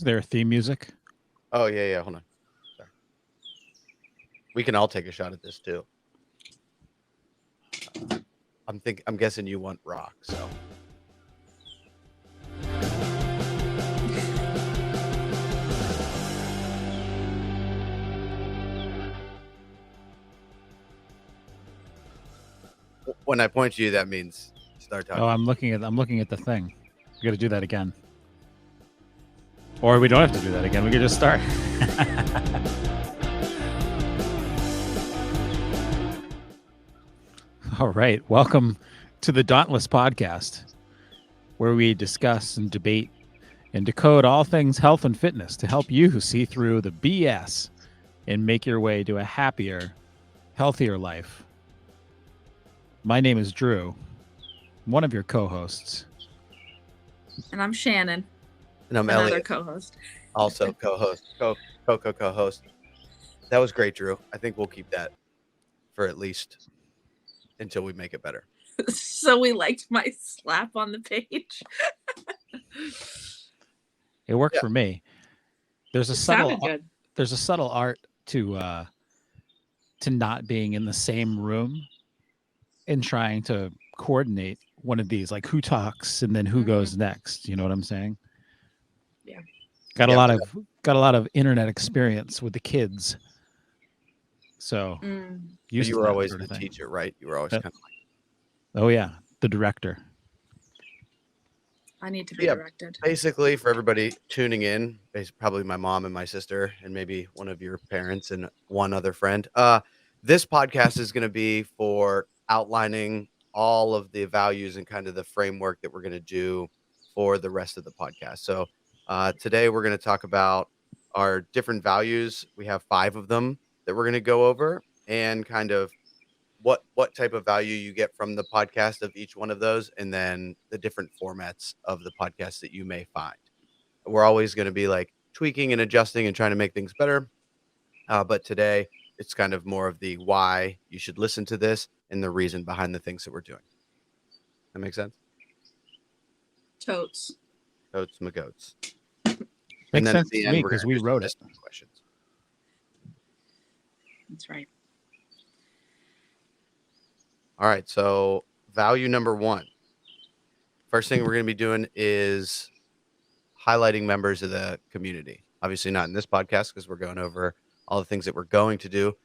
Is there theme music? Oh yeah. Hold on. Sorry. We can all take a shot at this too. I'm guessing you want rock. So when I point to you, that means start Oh, talking. I'm looking at the thing. We got to do that again, or we don't have to do that again. We could just start. All right, welcome to the Dauntless podcast, where we discuss and debate and decode all things health and fitness to help you see through the BS and make your way to a happier, healthier life. My name is Drew, one of your co-hosts. And I'm Shannon, And I'm another Elliot, co-host. also co-host, co-host. That was great, Drew. I think we'll keep that for at least until we make it better. So we liked my slap on the page. It worked Yeah. for me. There's a It subtle sounded good. there's a subtle art to not being in the same room and trying to coordinate one of these, like who talks and then who goes next. You know what I'm saying? Yeah. Got Yeah, a lot of internet experience with the kids. So used you to were that always sort the of thing. teacher, right? You were always Yep. kind of like, Oh yeah, the director. I need to be Yeah. directed. Basically, for everybody tuning in, probably my mom and my sister, and maybe one of your parents and one other friend. This podcast is going to be for outlining all of the values and kind of the framework that we're going to do for the rest of the podcast. So today we're going to talk about our different values. We have 5 of them that we're going to go over, and kind of what type of value you get from the podcast of each one of those, and then the different formats of the podcast that you may find. We're always going to be like tweaking and adjusting and trying to make things better. But today it's kind of more of the why you should listen to this and the reason behind the things that we're doing. That makes sense? Totes. Goats, my goats. Makes then at sense the to end, me we're because gonna we do some wrote it. listener questions. That's right. All right. So value number 1. First thing we're going to be doing is highlighting members of the community. Obviously not in this podcast because we're going over all the things that we're going to do,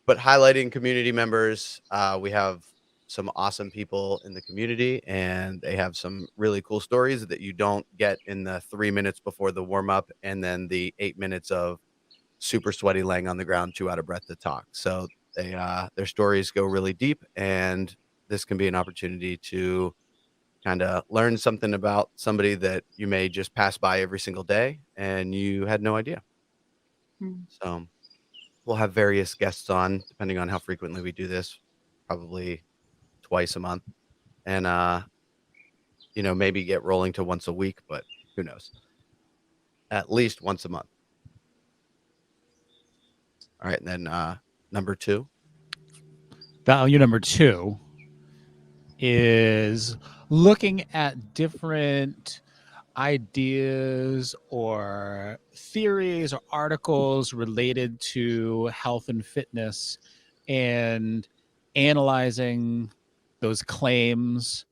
but highlighting community members. We have some awesome people in the community, and they have some really cool stories that you don't get in the 3 minutes before the warm up, and then the 8 minutes of super sweaty laying on the ground, too out of breath to talk. So their stories go really deep, and this can be an opportunity to kind of learn something about somebody that you may just pass by every single day and you had no idea. So we'll have various guests on depending on how frequently we do this, probably twice a month, and maybe get rolling to once a week, but who knows? At least once a month. All right, and then number 2. Value number 2 is looking at different ideas or theories or articles related to health and fitness and analyzing those claims.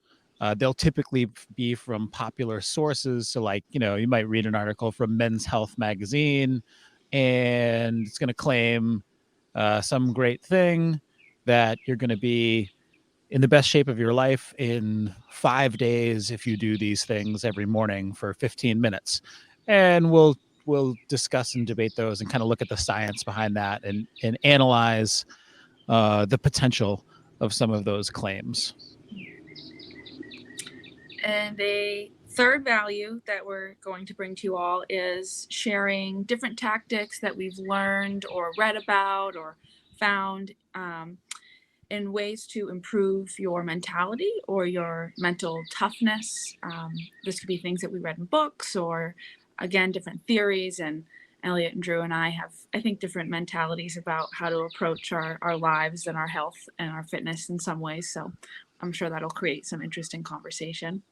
They'll typically be from popular sources. So, like, you might read an article from Men's Health magazine and it's going to claim some great thing that you're going to be in the best shape of your life in 5 days if you do these things every morning for 15 minutes. And we'll discuss and debate those and kind of look at the science behind that and analyze the potential of some of those claims. And a third value that we're going to bring to you all is sharing different tactics that we've learned or read about or found in ways to improve your mentality or your mental toughness. This could be things that we read in books or, again, different theories. And Elliot and Drew and I have, I think, different mentalities about how to approach our lives and our health and our fitness in some ways. So I'm sure that'll create some interesting conversation.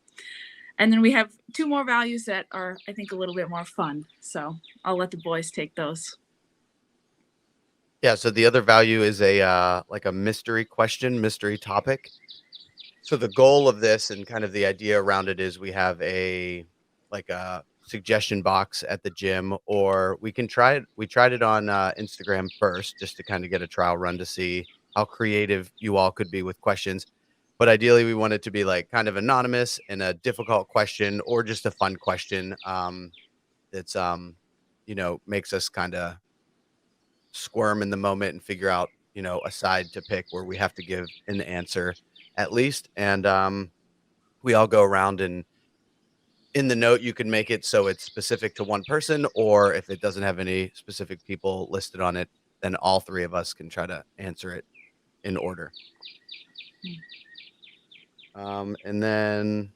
And then we have 2 more values that are, I think, a little bit more fun. So I'll let the boys take those. Yeah, so the other value is like a mystery question, mystery topic. So the goal of this and kind of the idea around it is we have like a suggestion box at the gym, or we can try it. We tried it on Instagram first just to kind of get a trial run to see how creative you all could be with questions. But ideally, we want it to be like kind of anonymous and a difficult question or just a fun question that's makes us kind of squirm in the moment and figure out a side to pick where we have to give an answer at least. And we all go around, and in the note you can make it so it's specific to one person, or if it doesn't have any specific people listed on it, then all three of us can try to answer it in order. And then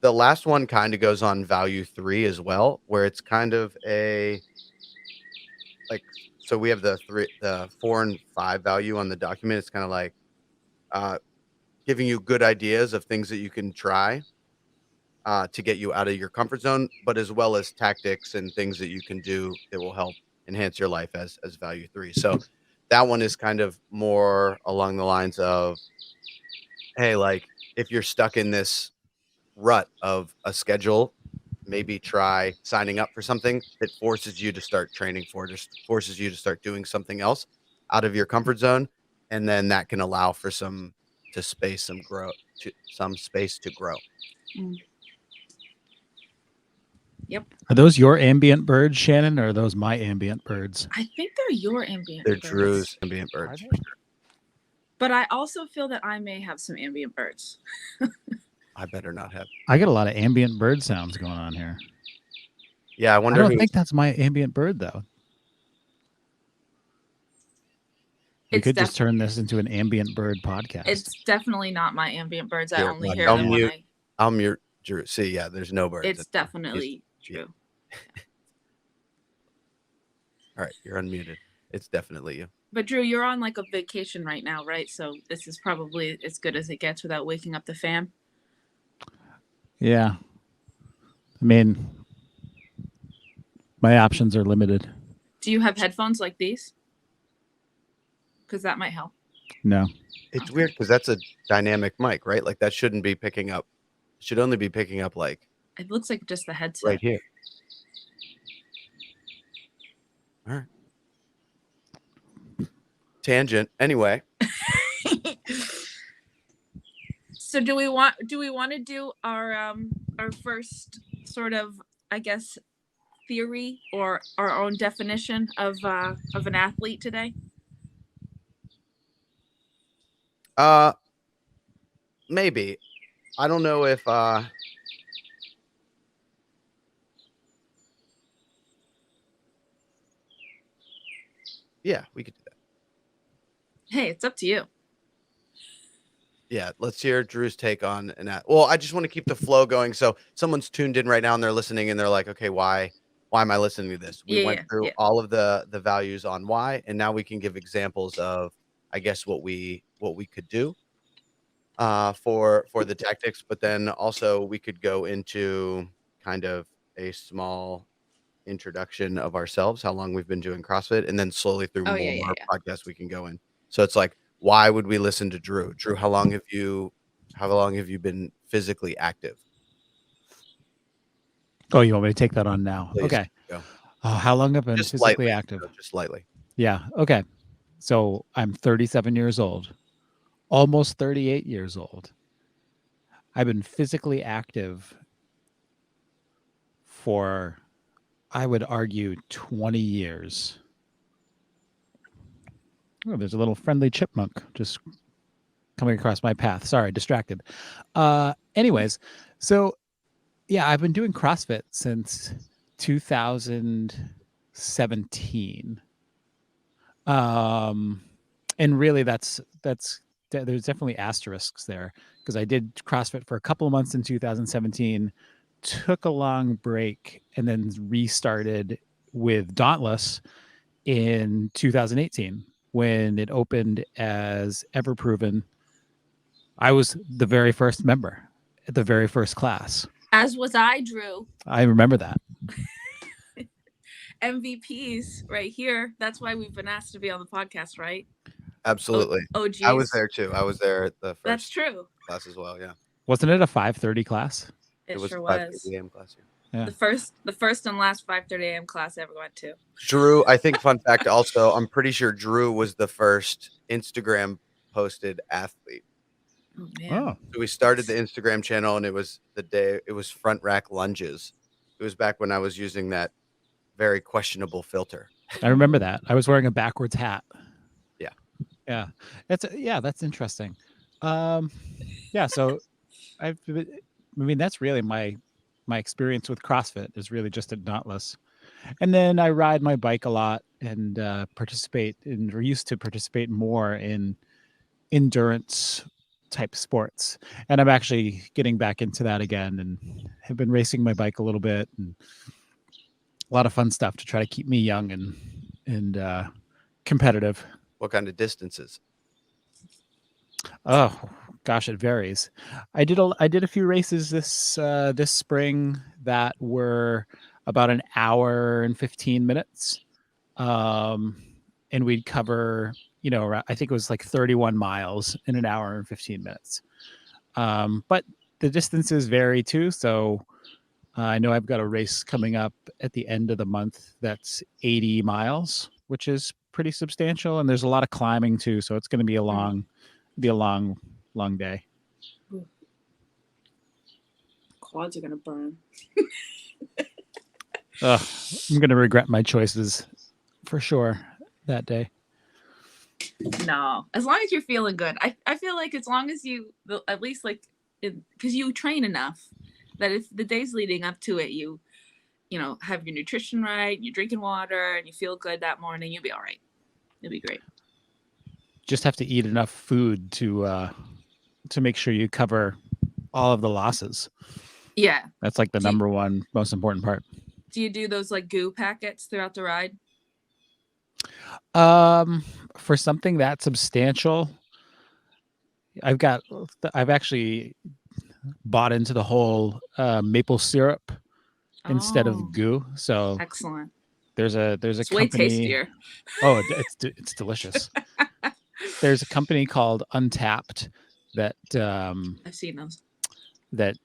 the last one kind of goes on value 3 as well, where it's kind of a like, so we have the 4 and 5 value on the document. It's kind of like uh, giving you good ideas of things that you can try to get you out of your comfort zone, but as well as tactics and things that you can do that will help enhance your life as value 3. So that one is kind of more along the lines of, hey, like if you're stuck in this rut of a schedule, maybe try signing up for something that forces you to start training for, just forces you to start doing something else out of your comfort zone, and then that can allow for some space to grow. Mm. Yep. Are those your ambient birds, Shannon, or are those my ambient birds? I think they're your ambient They're birds. Drew's ambient birds for sure. But I also feel that I may have some ambient birds. I better not have. I get a lot of ambient bird sounds going on here. Yeah, I I wonder don't who. think that's my ambient bird, though. We It's could just turn this into an ambient bird podcast. It's definitely not my ambient birds. I Here, only watch, hear I'll them mute. when I'll mute Drew. See, yeah, there's no birds. it's definitely Drew. All right, you're unmuted. It's definitely you. But Drew, you're on like a vacation right now, right? So this is probably as good as it gets without waking up the fam. Yeah. I mean, my options are limited. Do you have headphones like these? Because that might help. No. It's weird because that's a dynamic mic, right? Like that shouldn't be picking up. It should only be picking up like It looks like just the headset. right here. All right. Tangent. Anyway. So do we want to do our first sort of, I guess, theory or our own definition of an athlete today? Maybe. I don't know if yeah, we could do that. Hey, it's up to you. Yeah, let's hear Drew's take on that. Well, I just want to keep the flow going. So someone's tuned in right now and they're listening and they're like, okay, why am I listening to this? We went through all of the values on why, and now we can give examples of, I guess, what we could do for the tactics, but then also we could go into kind of a small introduction of ourselves, how long we've been doing CrossFit, and then slowly through more podcasts we can go in. So it's like, why would we listen to Drew? Drew, how long have you been physically active? Oh, you want me to take that on now? Please, okay. go. Oh, how long have I been Just physically slightly, active? just slightly. Yeah. Okay. So I'm 37 years old, almost 38 years old. I've been physically active for, I would argue, 20 years. Oh, there's a little friendly chipmunk just coming across my path. Sorry, distracted. Anyways, so yeah, I've been doing CrossFit since 2017. And really there's definitely asterisks there, because I did CrossFit for a couple of months in 2017, took a long break, and then restarted with Dauntless in 2018 when it opened as Ever Proven. I was the very first member at the very first class. As was I, Drew. I remember that. MVPs right here. That's why we've been asked to be on the podcast, right? Absolutely. OGs. I was there too. I was there at the That's first true. class as well. Yeah. Wasn't it a 5:30 class? It was sure a was. 5:30 a.m. class. Yeah. Yeah. The first and last 5:30 a.m. class I ever went to. Drew, I think fun fact also, I'm pretty sure Drew was the first Instagram posted athlete. Oh man. Oh, So we started the Instagram channel and it was front rack lunges. It was back when I was using that very questionable filter. I remember that. I was wearing a backwards hat. Yeah. Yeah. That's interesting. Yeah, so I mean that's really my experience with CrossFit is really just at Dauntless. And then I ride my bike a lot and used to participate more in endurance type sports. And I'm actually getting back into that again and have been racing my bike a little bit and a lot of fun stuff to try to keep me young and competitive. What kind of distances? Oh gosh, it varies. I did a few races this spring that were about an hour and 15 minutes. And we'd cover, I think it was like 31 miles in an hour and 15 minutes. But the distances vary too. So I know I've got a race coming up at the end of the month that's 80 miles, which is pretty substantial. And there's a lot of climbing too. So it's going to be a long day. Quads are gonna burn. I'm going to regret my choices for sure that day. No, as long as you're feeling good. I feel like as long as you at least like because you train enough that if the days leading up to it you have your nutrition right, you're drinking water and you feel good that morning, you'll be all right. It'll be great. Just have to eat enough food to make sure you cover all of the losses. Yeah. That's like the number one most important part. Do you do those like goo packets throughout the ride? For something that substantial, I've actually bought into the whole maple syrup instead of goo. So excellent. There's a It's company. Way tastier. Oh, it's delicious. There's a company called Untapped that I've seen those. That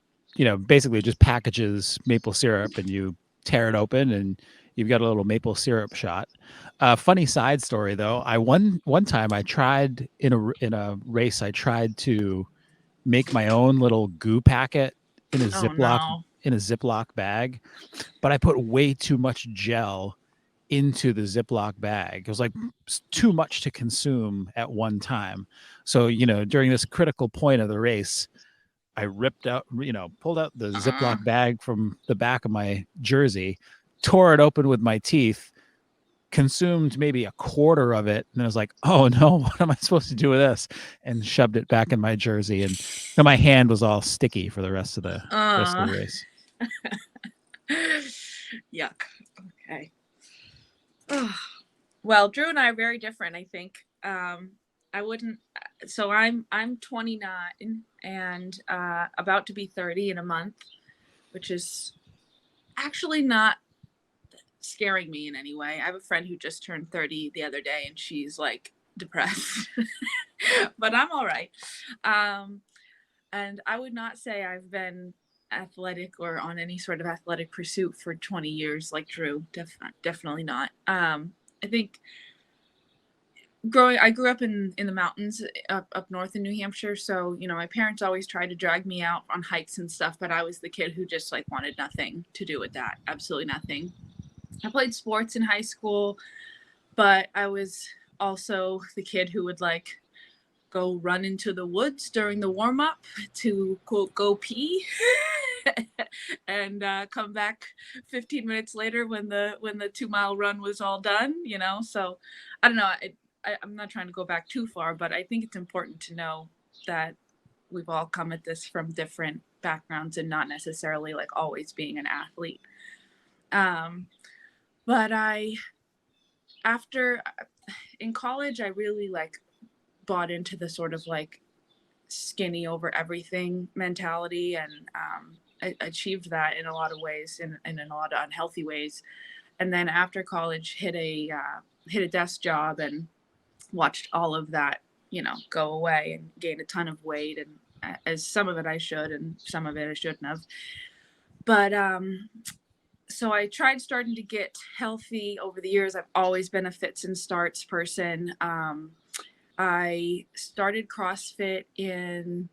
basically just packages maple syrup and you tear it open and you've got a little maple syrup shot. Funny side story though, one time I tried in a race, I tried to make my own little goo packet in a Ziploc bag, but I put way too much gel into the Ziploc bag. It was like too much to consume at one time. So, during this critical point of the race, I pulled out the Ziploc bag from the back of my jersey, tore it open with my teeth, consumed maybe a quarter of it, and I was like, oh no, what am I supposed to do with this? And shoved it back in my jersey, and my hand was all sticky for the rest of the race. Yuck. Okay. Well, Drew and I are very different, I think. I wouldn't. So I'm 29 and about to be 30 in a month, which is actually not scaring me in any way. I have a friend who just turned 30 the other day and she's like depressed, but I'm all right. And I would not say I've been athletic or on any sort of athletic pursuit for 20 years like Drew. Definitely not. I think I grew up in the mountains up north in New Hampshire. So, my parents always tried to drag me out on hikes and stuff, but I was the kid who just like wanted nothing to do with that. Absolutely nothing. I played sports in high school, but I was also the kid who would like go run into the woods during the warm up to quote, go pee and come back 15 minutes later when the 2-mile run was all done, so I don't know. I'm not trying to go back too far, but I think it's important to know that we've all come at this from different backgrounds and not necessarily like always being an athlete. But after in college, I really like bought into the sort of like skinny over everything mentality. And achieved that in a lot of ways, and in a lot of unhealthy ways. And then after college, hit a desk job and watched all of that, go away, and gained a ton of weight, and as some of it I should, and some of it I shouldn't have. But so I tried starting to get healthy over the years. I've always been a fits and starts person. I started CrossFit in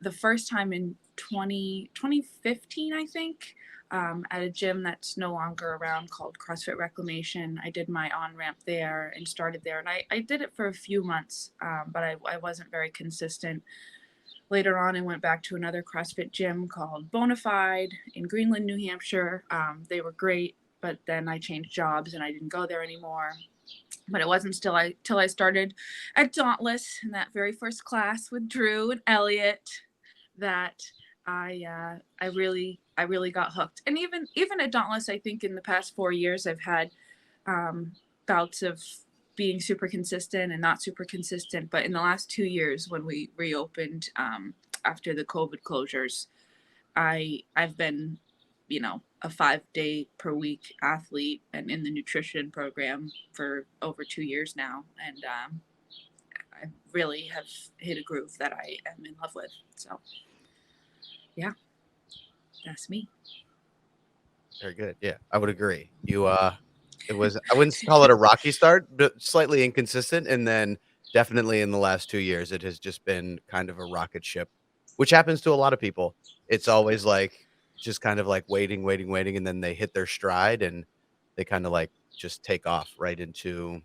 the first time in 2015, I think, at a gym that's no longer around called CrossFit Reclamation. I did my on-ramp there and started there. And I did it for a few months, but I wasn't very consistent. Later on, I went back to another CrossFit gym called Bonafide in Greenland, New Hampshire. They were great, but then I changed jobs and I didn't go there anymore. But it wasn't till I started at Dauntless in that very first class with Drew and Elliot that I really got hooked. And even at Dauntless, I think in the past 4 years I've had bouts of being super consistent and not super consistent. But in the last 2 years, when we reopened after the COVID closures, I've been, a 5-day per week athlete and in the nutrition program for over 2 years now. And I really have hit a groove that I am in love with. So yeah, that's me. Very good. Yeah, I would agree. It was, I wouldn't call it a rocky start, but slightly inconsistent. And then definitely in the last 2 years, it has just been kind of a rocket ship, which happens to a lot of people. It's always like, just kind of like waiting, waiting, waiting. And then they hit their stride and they kind of like just take off right into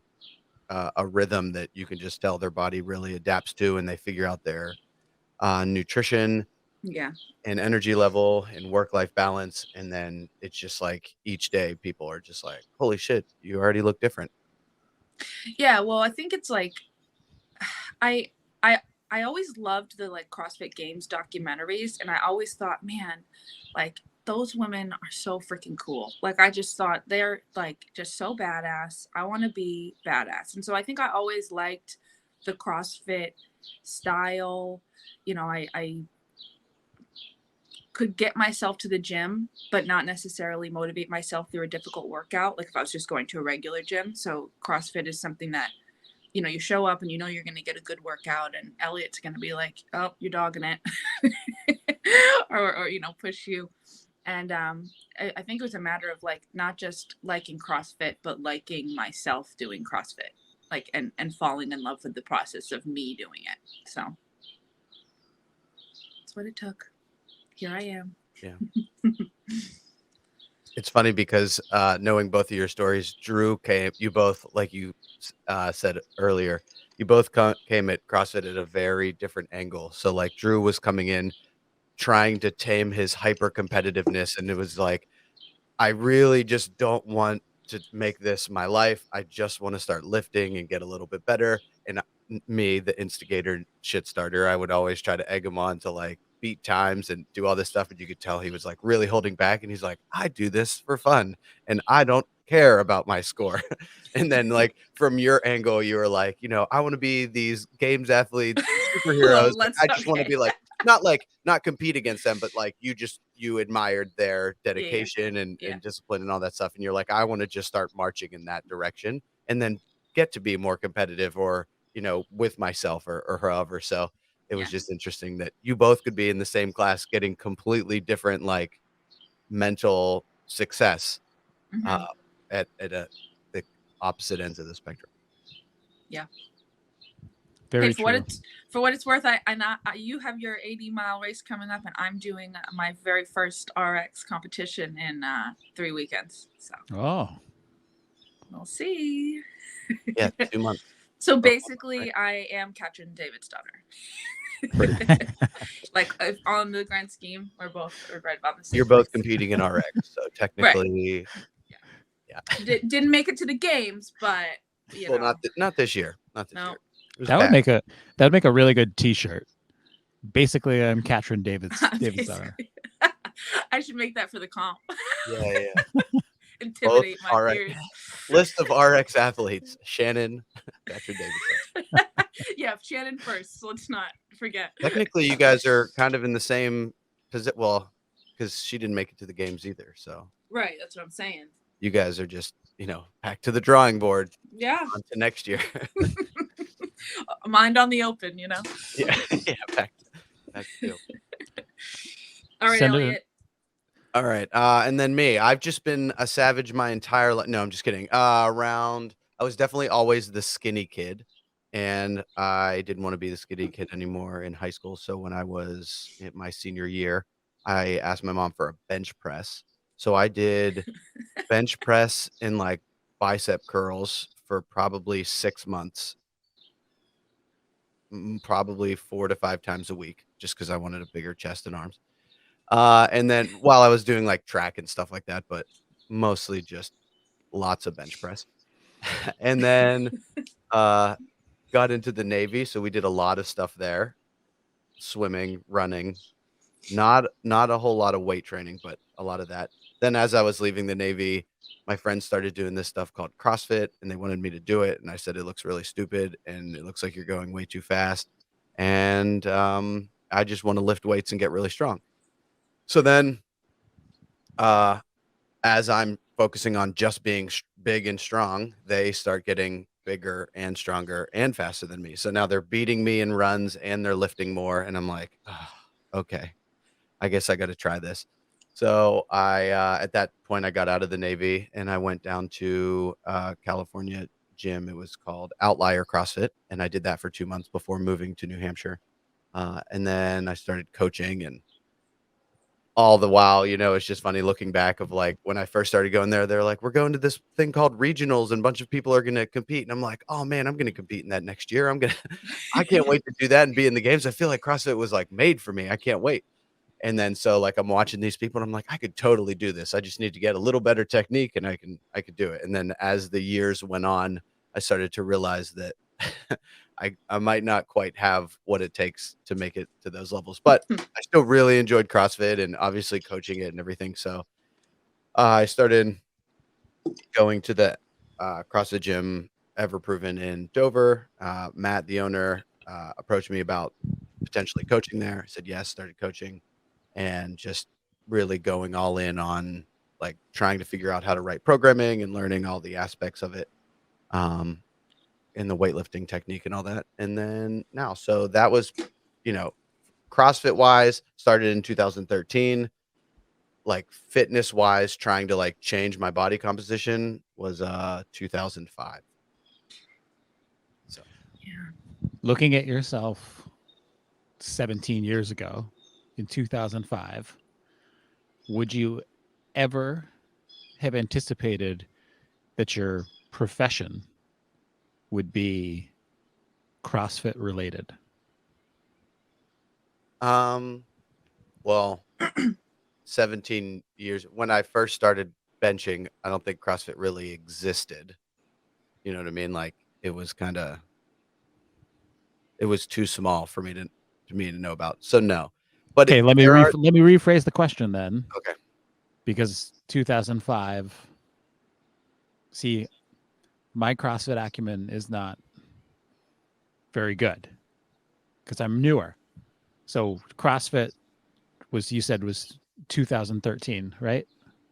a rhythm that you can just tell their body really adapts to, and they figure out their nutrition Yeah. and energy level and work-life balance. And then it's just like each day people are just like, holy shit, you already look different. Yeah. Well, I think it's like, I, I, I always loved the like CrossFit Games documentaries, and I always thought, man, like those women are so freaking cool. Like I just thought they're like just so badass. I want to be badass. And so I think I always liked the CrossFit style. I could get myself to the gym, but not necessarily motivate myself through a difficult workout. Like if I was just going to a regular gym. So CrossFit is something that, you show up and you're going to get a good workout, and Elliot's going to be like, oh, you're dogging it or push you. And I think it was a matter of like, not just liking CrossFit, but liking myself doing CrossFit, like, and falling in love with the process of me doing it. So that's what it took. Here I am. Yeah. It's funny because knowing both of your stories, you both, like you said earlier, you both came at CrossFit at a very different angle. So like Drew was coming in trying to tame his hyper competitiveness, and it was like, I really just don't want to make this my life. I just want to start lifting and get a little bit better. And me, the instigator shit starter, I would always try to egg him on to like beat times and do all this stuff. And you could tell he was like really holding back. And he's like, I do this for fun and I don't care about my score. And then like from your angle, you were like, I want to be these games athletes, superheroes. Well, I just want to be like, not compete against them, but like you admired their dedication and discipline and all that stuff. And you're like, I want to just start marching in that direction and then get to be more competitive or, with myself or however. So it was just interesting that you both could be in the same class getting completely different, like mental success at the opposite ends of the spectrum. Yeah. Very hey, true. For what it's worth, you have your 80-mile race coming up, and I'm doing my very first RX competition in 3 weekends. So we'll see. Yeah, 2 months. So basically, I am Katrin David's daughter. Like on the grand scheme, we're right about the same. You're both competing in RX, so technically, yeah. Didn't make it to the games, but not this year. Not this year. That would make a really good T-shirt. Basically, I'm Katrin David's daughter. I should make that for the comp. Yeah. Intimidate my peers. List of RX athletes: Shannon, Katrin Davidson. Yeah, Shannon first. So let's not forget. Technically, you guys are kind of in the same position. Well, because she didn't make it to the games either. So Right. That's what I'm saying. you guys are just, back to the drawing board Yeah. on to next year. Mind on the open, you know. Yeah, yeah, back to the open. All right, Senator, Elliot. All right, and then me. I've just been a savage my entire life. No, I'm just kidding. I was definitely always the skinny kid, and I didn't want to be the skinny kid anymore in high school. So when I was in my senior year, I asked my mom for a bench press. So I did bench press and like bicep curls for probably 6 months, probably 4 to 5 times a week, just because I wanted a bigger chest and arms. And then while I was doing like track and stuff like that, but mostly just lots of bench press. And then uh, got into the Navy, so we did a lot of stuff there, swimming, running, not a whole lot of weight training, but a lot of that. Then as I was leaving the Navy, my friends started doing this stuff called CrossFit, and they wanted me to do it, and I said, "It looks really stupid, and it looks like you're going way too fast, and I just want to lift weights and get really strong." So then, uh, as I'm focusing on just being big and strong, they start getting bigger and stronger and faster than me. So now they're beating me in runs and they're lifting more, and I'm like, "Oh, okay, I guess I got to try this." So at that point, I got out of the Navy and I went down to California gym. It was called Outlier CrossFit, and I did that for 2 months before moving to New Hampshire. And then I started coaching, and all the while, it's just funny looking back of like when I first started going there, they're like, "We're going to this thing called regionals and a bunch of people are going to compete." And I'm like, "Oh man, I'm going to compete in that next year. I can't wait to do that and be in the games." I feel like CrossFit was like made for me. I can't wait. And then so like I'm watching these people and I'm like, I could totally do this. I just need to get a little better technique and I could do it. And then as the years went on, I started to realize that I might not quite have what it takes to make it to those levels. But I still really enjoyed CrossFit and obviously coaching it and everything. So I started going to the CrossFit gym Ever Proven in Dover. Matt, the owner, approached me about potentially coaching there. I said yes, started coaching and just really going all in on like trying to figure out how to write programming and learning all the aspects of it, um, in the weightlifting technique and all that. And then now, so that was, you know, CrossFit wise, started in 2013. Like fitness wise, trying to like change my body composition was 2005. So looking at yourself 17 years ago in 2005, would you ever have anticipated that your profession would be CrossFit related? Well, 17 years when I first started benching, I don't think CrossFit really existed. You know what I mean? Like it was too small for me to know about. So no. But Okay, there are let me rephrase the question then, okay. because 2005. See, my CrossFit acumen is not very good because I'm newer. So CrossFit you said was 2013, right?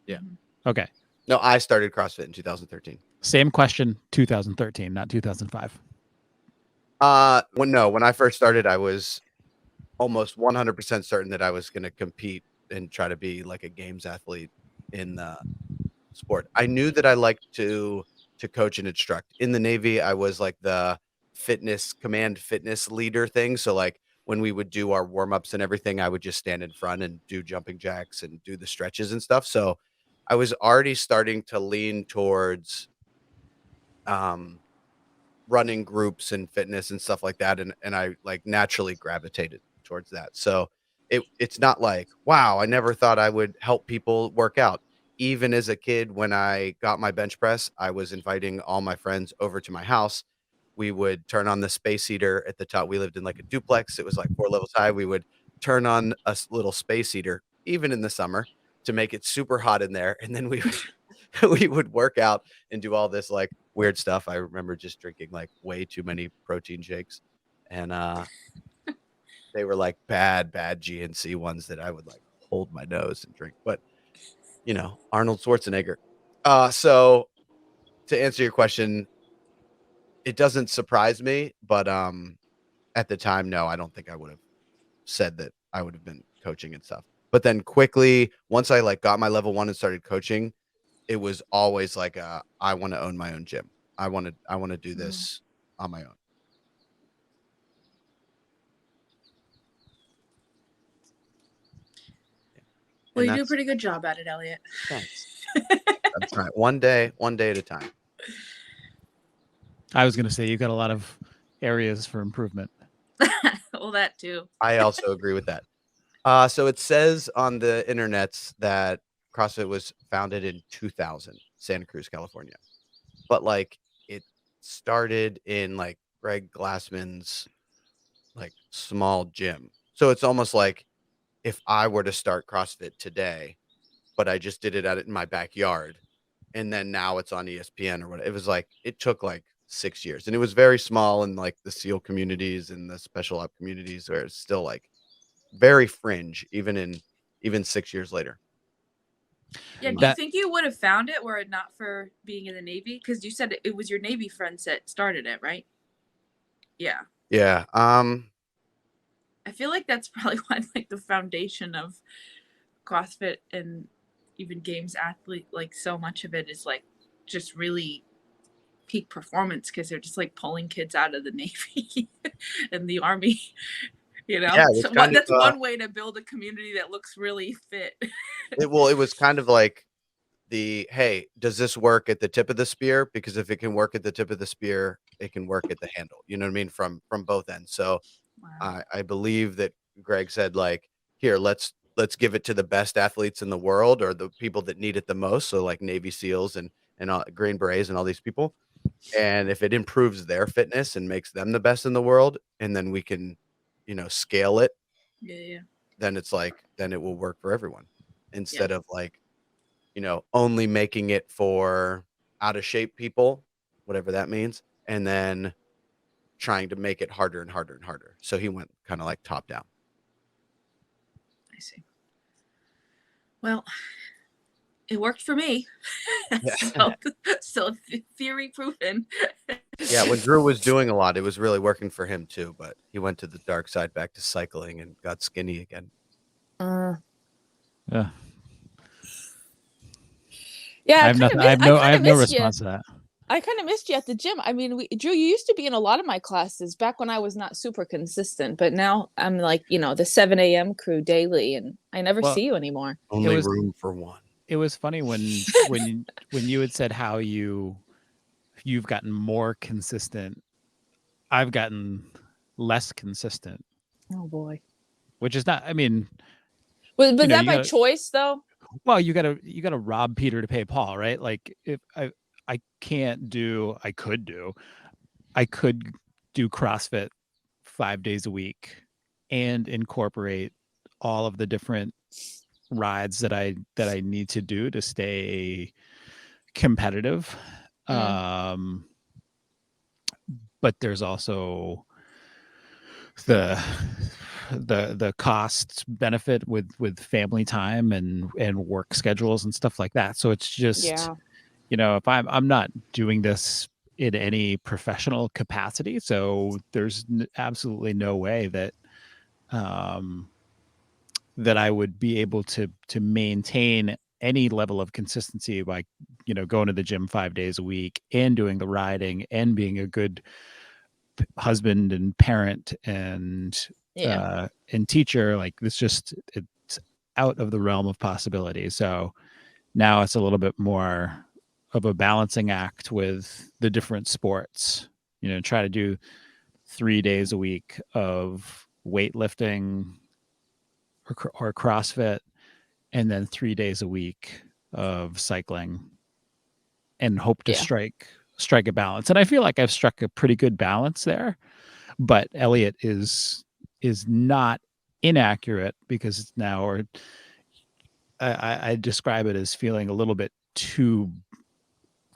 Yeah. Okay. No, I started CrossFit in 2013. Same question, 2013, not 2005. When I first started, I was almost 100% certain that I was going to compete and try to be like a games athlete in the sport. I knew that I liked to coach and instruct. In the Navy, I was like the command fitness leader thing. So like when we would do our warm-ups and everything, I would just stand in front and do jumping jacks and do the stretches and stuff. So I was already starting to lean towards um running groups and fitness and stuff like that, and I like naturally gravitated towards that. So it's not like, wow, I never thought I would help people work out. Even as a kid, when I got my bench press, I was inviting all my friends over to my house. We would turn on the space heater at the top. We lived in like a duplex. It was like 4 levels high. We would turn on a little space heater, even in the summer, to make it super hot in there. And then we we would work out and do all this like weird stuff. I remember just drinking like way too many protein shakes, and they were like bad GNC ones that I would like hold my nose and drink, but Arnold Schwarzenegger. So to answer your question, it doesn't surprise me, but at the time, no, I don't think I would have said that I would have been coaching and stuff. But then quickly, once I like got my level 1 and started coaching, it was always like I want to own my own gym. I want to do this on my own. Well, And you do a that's pretty good job at it, Elliot. thanks. That's right. One day at a time. I was going to say you got a lot of areas for improvement. Well, that too. I also agree with that. So it says on the internets that CrossFit was founded in 2000, Santa Cruz, California. But like it started in like Greg Glassman's like small gym. So it's almost like if I were to start CrossFit today, but I just did it in my backyard, and then now it's on ESPN or what. It was like it took like 6 years, and it was very small in like the SEAL communities and the special op communities, where it's still like very fringe, even 6 years later. Yeah, And do you That think you would have found it were it not for being in the Navy? Because you said it was your Navy friends that started it, right? Yeah. yeah, I feel like that's probably why like the foundation of CrossFit and even games athlete, like so much of it is like just really peak performance because they're just like pulling kids out of the Navy and the Army. yeah, it was So kind that's of one way to build a community that looks really fit. it was kind of like hey, does this work at the tip of the spear? Because if it can work at the tip of the spear, it can work at the handle. You know what I mean? From both ends. So Wow. I believe that Greg said like, here, let's give it to the best athletes in the world, or the people that need it the most. So like Navy SEALs and all, Green Berets and all these people. And if it improves their fitness and makes them the best in the world, and then we can, scale it, Yeah. then it's like then it will work for everyone, Yep. instead of like, only making it for out of shape people, whatever that means, and then trying to make it harder and harder and harder. So he went kind of like top down. I see. Well, it worked for me. Yeah. so theory proven. Yeah, when Drew was doing a lot, it was really working for him too, but he went to the dark side, back to cycling, and got skinny again. yeah, Yeah, I have nothing. I have no response to that. I kind of missed you at the gym. I mean, Drew, you used to be in a lot of my classes back when I was not super consistent, but now I'm like, the 7 a.m. crew daily, and I never Well, see you anymore. Only was- room for one. It was funny when you had said how you've gotten more consistent. I've gotten less consistent, Oh boy. which is not. I mean, Was you know, that you by gotta- choice though? well, you gotta rob Peter to pay Paul, right? Like if I can't do, I could do CrossFit 5 days a week and incorporate all of the different rides that I need to do to stay competitive. But there's also the cost benefit with family time and work schedules and stuff like that. So it's just, if I'm not doing this in any professional capacity, so there's absolutely no way that that I would be able to maintain any level of consistency by going to the gym 5 days a week and doing the riding and being a good husband and parent and teacher. Like it's out of the realm of possibility. So now it's a little bit more of a balancing act with the different sports. Try to do 3 days a week of weightlifting or CrossFit, and then 3 days a week of cycling, and hope to strike a balance. And I feel like I've struck a pretty good balance there. But Elliot is not inaccurate, because it's now, or I describe it as feeling a little bit too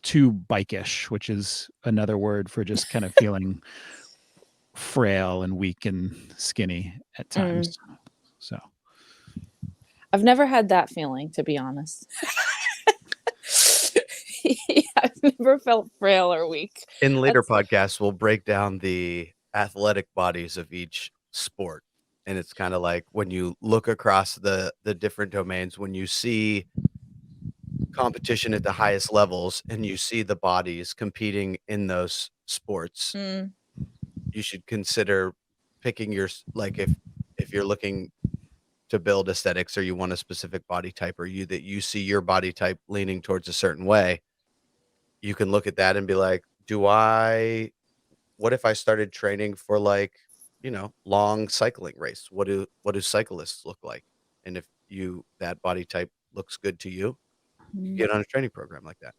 bikish, which is another word for just kind of feeling frail and weak and skinny at times. So I've never had that feeling, to be honest. I've never felt frail or weak. In later That's podcasts, we'll break down the athletic bodies of each sport. And it's kind of like when you look across the different domains, when you see competition at the highest levels and you see the bodies competing in those sports, mm, you should consider picking like if you're looking to build aesthetics or you want a specific body type or you see your body type leaning towards a certain way, you can look at that and be like, what if I started training for like, long cycling race? What do cyclists look like? And if that body type looks good to you, you mm. get on a training program like that.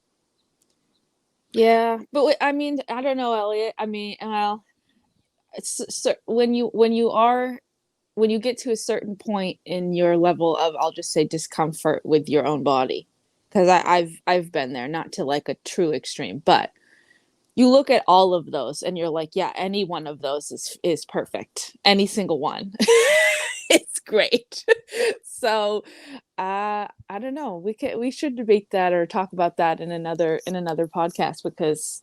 Yeah, but I mean, I don't know, Elliot. I mean, well, it's so when you get to a certain point in your level of, I'll just say, discomfort with your own body, because I've been there, not to like a true extreme, but you look at all of those and you're like, yeah, any one of those is perfect, any single one. It's great. So I don't know, we should debate that or talk about that in another podcast, because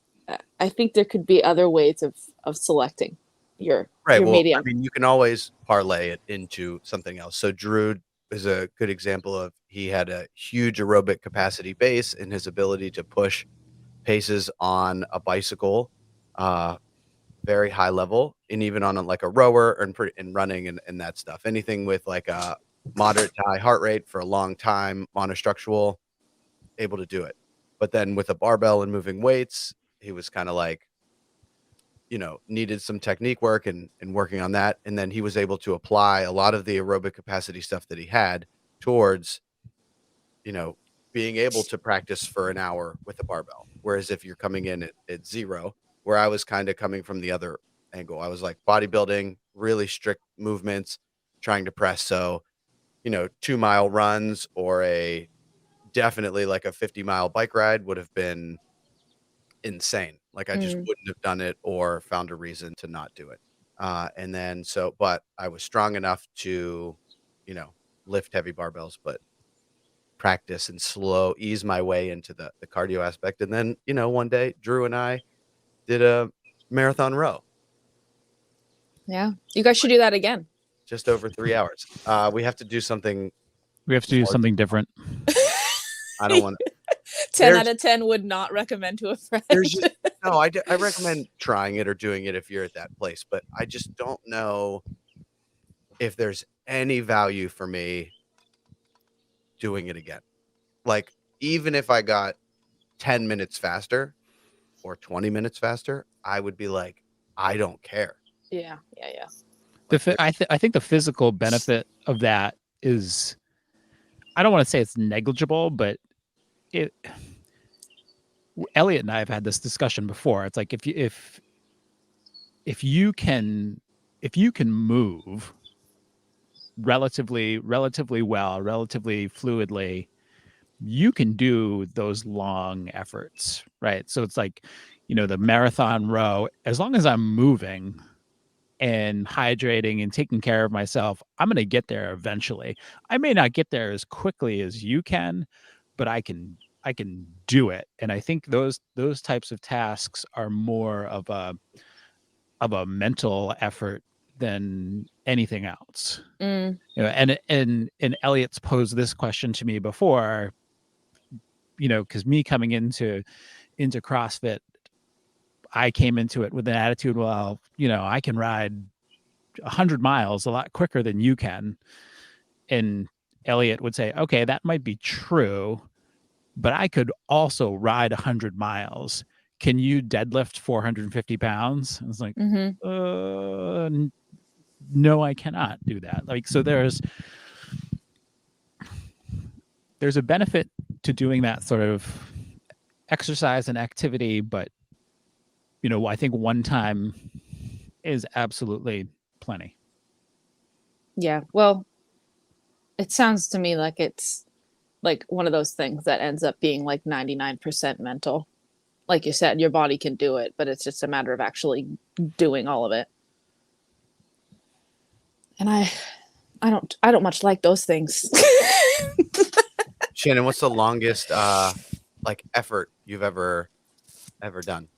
I think there could be other ways of selecting Right. your Well, I medium. mean, you can always parlay it into something else. So Drew is a good example of, he had a huge aerobic capacity base in his ability to push paces on a bicycle, uh, very high level, and even on like a rower and running and that stuff. Anything with like a moderate to high heart rate for a long time, monostructural, able to do it. But then with a barbell and moving weights, he was kind of like, needed some technique work and working on that. And then he was able to apply a lot of the aerobic capacity stuff that he had towards, you know, being able to practice for an hour with a barbell. Whereas if you're coming in at zero, where I was kind of coming from the other angle, I was like bodybuilding, really strict movements, trying to press. So, 2-mile runs or definitely like a 50-mile bike ride would have been insane. Like I just Mm, wouldn't have done it or found a reason to not do it. And then but I was strong enough to, lift heavy barbells, but practice and ease my way into the cardio aspect. And then, one day Drew and I did a marathon row, yeah, you guys should do that again. just over 3 hours. We have to do something We have to do more. something different. I don't want to. 10 out of 10 would not recommend to a friend. There's just no. I recommend trying it or doing it if you're at that place, but I just don't know if there's any value for me doing it again. Like, even if I got 10 minutes faster or 20 minutes faster, I would be like, I don't care. Yeah. I think the physical benefit of that is, I don't want to say it's negligible, but it. Elliot and I have had this discussion before. It's like if you can move relatively well, relatively fluidly, you can do those long efforts, right? So it's like, the marathon row, as long as I'm moving and hydrating and taking care of myself, I'm going to get there eventually. I may not get there as quickly as you can, but I can do it. And I think those types of tasks are more of a mental effort than anything else. Mm, And Elliot's posed this question to me before, because me coming into CrossFit, I came into it with an attitude, well, I can ride 100 miles a lot quicker than you can. And Elliot would say, okay, that might be true, but I could also ride 100 miles. Can you deadlift 450 pounds? I was like, mm-hmm. no, I cannot do that. Like, so there's a benefit to doing that sort of exercise and activity, but I think one time is absolutely plenty. Yeah. Well, it sounds to me like it's like one of those things that ends up being like 99% mental. Like you said, your body can do it, but it's just a matter of actually doing all of it. And I don't much like those things. Shannon, what's the longest like effort you've ever done?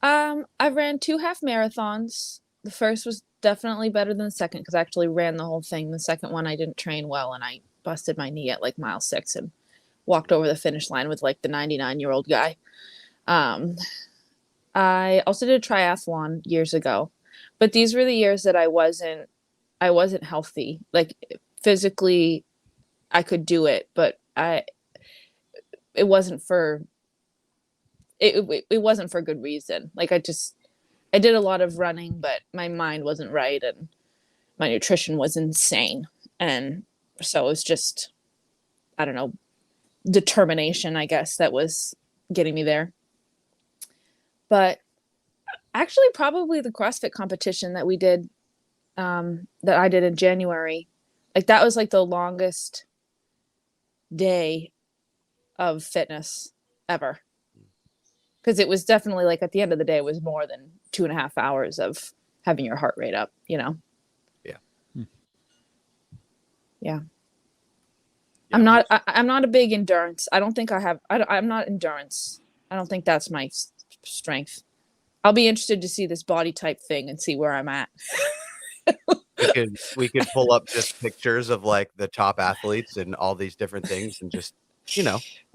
I ran 2 half marathons. The first was definitely better than the second because I actually ran the whole thing. The second one I didn't train well and I busted my knee at like mile 6 and walked over the finish line with like the 99-year-old guy. I also did a triathlon years ago, but these were the years that I wasn't healthy. Like physically I could do it, but it wasn't for it wasn't for good reason. Like I did a lot of running, but my mind wasn't right and my nutrition was insane. And so it was just, I don't know, determination, I guess, that was getting me there. But actually, probably the CrossFit competition that we did, that I did in January, like that was like the longest day of fitness ever. Because it was definitely like at the end of the day, it was more than 2.5 hours of having your heart rate up, you know? Yeah. Yeah. Yeah, I'm not a big endurance. I don't think I have, I'm not endurance. I don't think that's my strength. I'll be interested to see this body type thing and see where I'm at. We could pull up just pictures of like the top athletes and all these different things and just,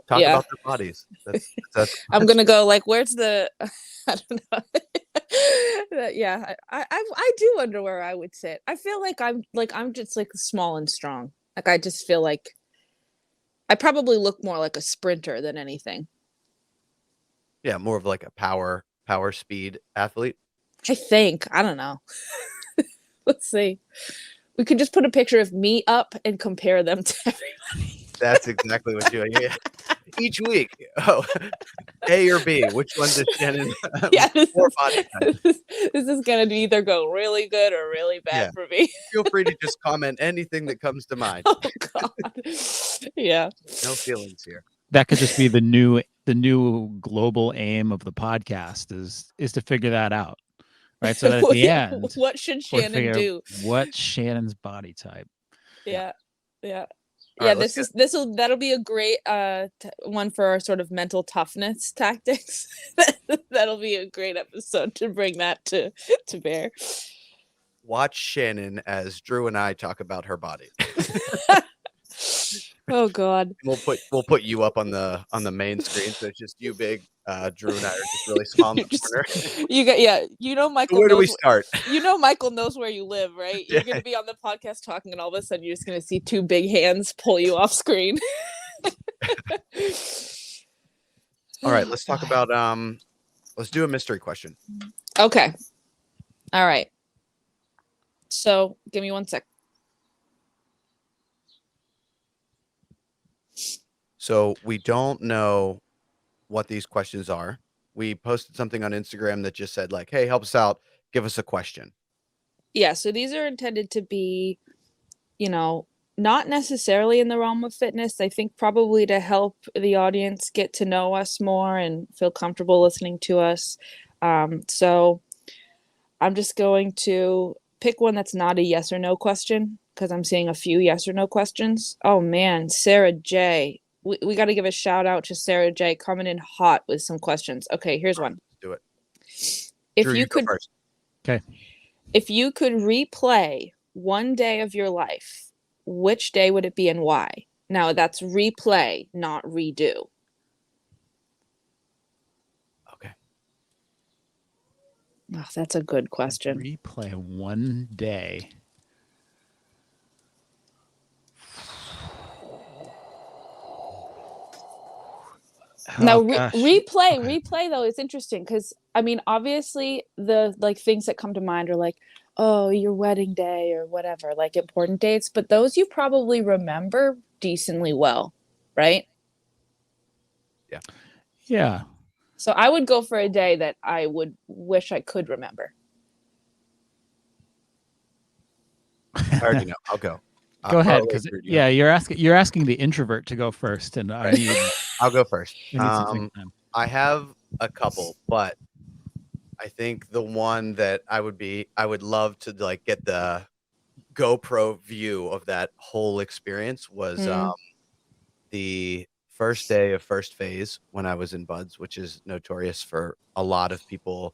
talk Yeah. about their bodies. That's I'm gonna go like, where's the? I don't know. Yeah, I do wonder where I would sit. I feel like I'm just like small and strong. Like I just feel like I probably look more like a sprinter than anything. yeah, more of like a power speed athlete. I think. I don't know. Let's see. We could just put a picture of me up and compare them to everybody. That's exactly what you yeah. Each week. Oh, A or B. Which one does Shannon Yeah, more body type? this is gonna either go really good or really bad Yeah. for me. Feel free to just comment anything that comes to mind. Oh God. Yeah. No feelings here. That could just be the new global aim of the podcast is to figure that out. Right. So that at the end, what should we'll Shannon figure do? what's Shannon's body type. Yeah. Yeah. All Yeah, right, that'll be a great one for our sort of mental toughness tactics. That'll be a great episode to bring that to bear. watch Shannon as Drew and I talk about her body. Oh God. We'll put you up on the main screen, so it's just you big. Drew and I are just really small in the corner. Michael. Where do we start? Michael knows where you live, right? You're gonna be on the podcast talking, and all of a sudden you're just gonna see 2 big hands pull you off screen. All right, let's talk about let's do a mystery question. Okay. All right. So give me 1 sec. So we don't know what these questions are. We posted something on Instagram that just said like, hey, help us out, give us a question. Yeah, so these are intended to be, not necessarily in the realm of fitness. I think probably to help the audience get to know us more and feel comfortable listening to us. So I'm just going to pick one that's not a yes or no question because I'm seeing a few yes or no questions. Oh man, Sarah J. We got to give a shout out to Sarah J. coming in hot with some questions. Okay, here's one. Do it. If Drew, you go could, first. Okay. if you could replay one day of your life, which day would it be and why? Now that's replay, not redo. Okay. Oh, that's a good question. Replay one day. Now, gosh. replay though, it's interesting because I mean, obviously, the like things that come to mind are like, oh, your wedding day or whatever, like important dates. But those you probably remember decently well, right? Yeah. Yeah. So I would go for a day that I would wish I could remember. I already know. I'll go. Go ahead, because you're asking the introvert to go first, and I'll go first. I need some time. I have a couple, but I think the one that I would love to like get the GoPro view of that whole experience was the first day of first phase when I was in Buds, which is notorious for a lot of people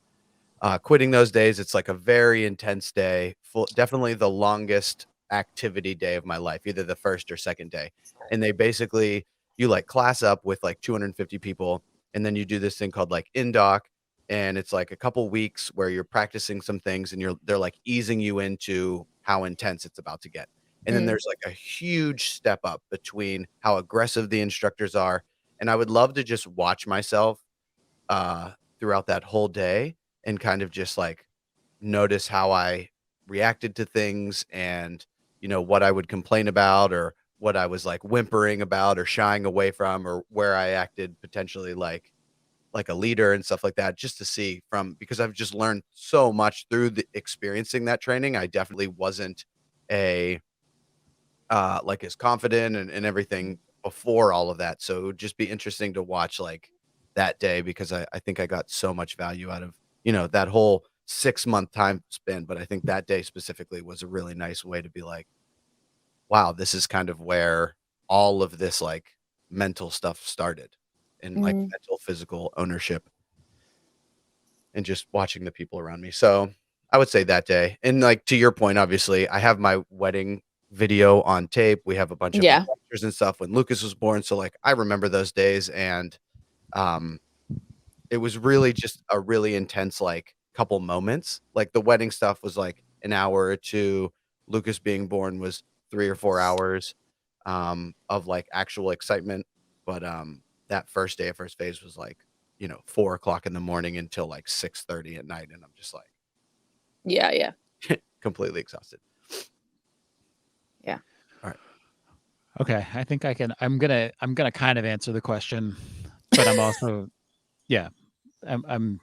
quitting those days. It's like a very intense day, definitely the longest activity day of my life, either the first or second day. And they basically, you like class up with like 250 people, and then you do this thing called like indoc, and it's like a couple weeks where you're practicing some things, and they're like easing you into how intense it's about to get. And then there's like a huge step up between how aggressive the instructors are. And I would love to just watch myself throughout that whole day and kind of just like notice how I reacted to things, and what I would complain about, or what I was like whimpering about or shying away from, or where I acted potentially like a leader and stuff like that, just to see because I've just learned so much through the experiencing that training. I definitely wasn't a like as confident and everything before all of that. So it would just be interesting to watch like that day, because I think I got so much value out of, that whole 6-month time span. But I think that day specifically was a really nice way to be like, wow, this is kind of where all of this like mental stuff started, and like mental, physical ownership, and just watching the people around me. So I would say that day. And like to your point, obviously, I have my wedding video on tape. We have a bunch of like Yeah. pictures and stuff when Lucas was born. So like I remember those days, and um it was really just a really intense like couple moments. Like the wedding stuff was like an hour or two. Lucas being born was 3 or 4 hours of like actual excitement. But that first day of first phase was like, 4 o'clock in the morning until like 6:30 at night. And I'm just like Yeah. completely exhausted. Yeah. All right. Okay, I think I can. I'm gonna kind of answer the question, but I'm also, yeah, I'm.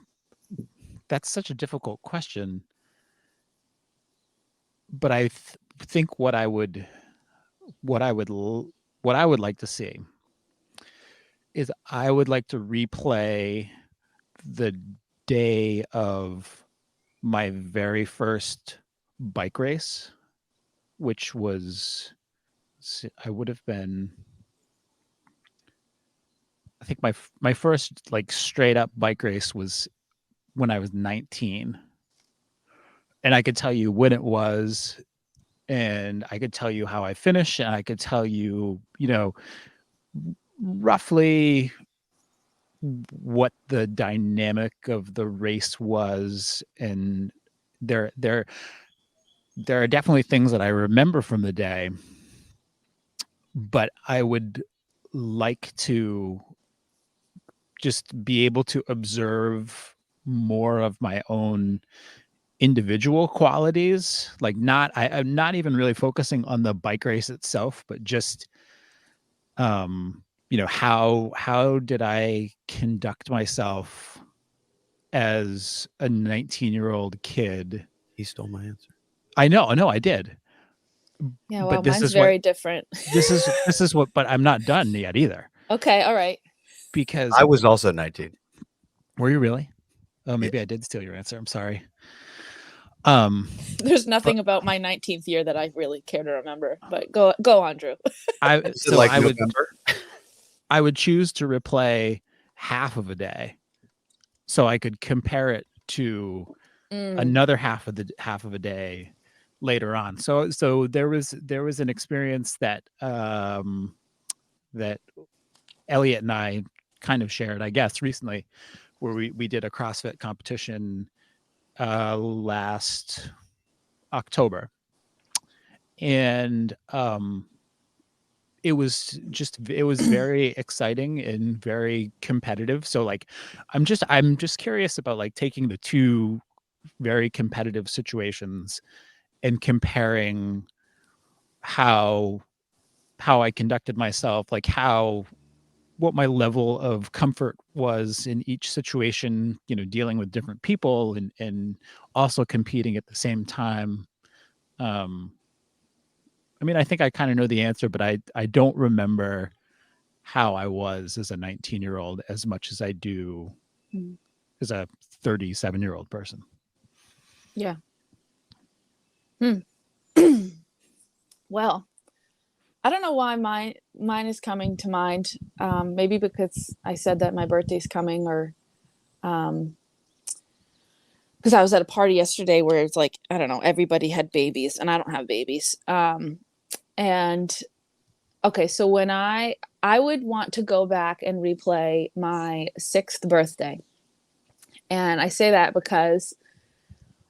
That's such a difficult question, but I think what I would what I would like to see is I would like to replay the day of my very first bike race, which was I would have been, I think my first like straight up bike race was when I was 19. And I could tell you when it was, and I could tell you how I finished, and I could tell you, roughly what the dynamic of the race was. And there there there are definitely things that I remember from the day, but I would like to just be able to observe more of my own individual qualities. Like I'm not even really focusing on the bike race itself, but just how did I conduct myself as a 19-year-old kid. He stole my answer. I know I did. Yeah, well, But this mine's is what very different. this is what, but I'm not done yet either. Okay, all right. Because I was also 19. were you really? Oh, maybe Yeah. I did steal your answer. I'm sorry. There's nothing about my 19th year that I really care to remember, but go on, Drew. Is it like November? I would choose to replay half of a day so I could compare it to another half of a day later on. So there was an experience that that Elliot and I kind of shared, I guess, recently, where we did a CrossFit competition last October. And it was very exciting and very competitive. So like I'm just curious about like taking the two very competitive situations and comparing how I conducted myself, like what my level of comfort was in each situation, dealing with different people and also competing at the same time. I mean, I think I kind of know the answer, but I don't remember how I was as a 19-year-old as much as I do as a 37-year-old person. Yeah. Well, I don't know why mine is coming to mind. Maybe because I said that my birthday's coming, or because I was at a party yesterday where it's like, I don't know, everybody had babies and I don't have babies. And okay, so when I would want to go back and replay my 6th birthday. And I say that because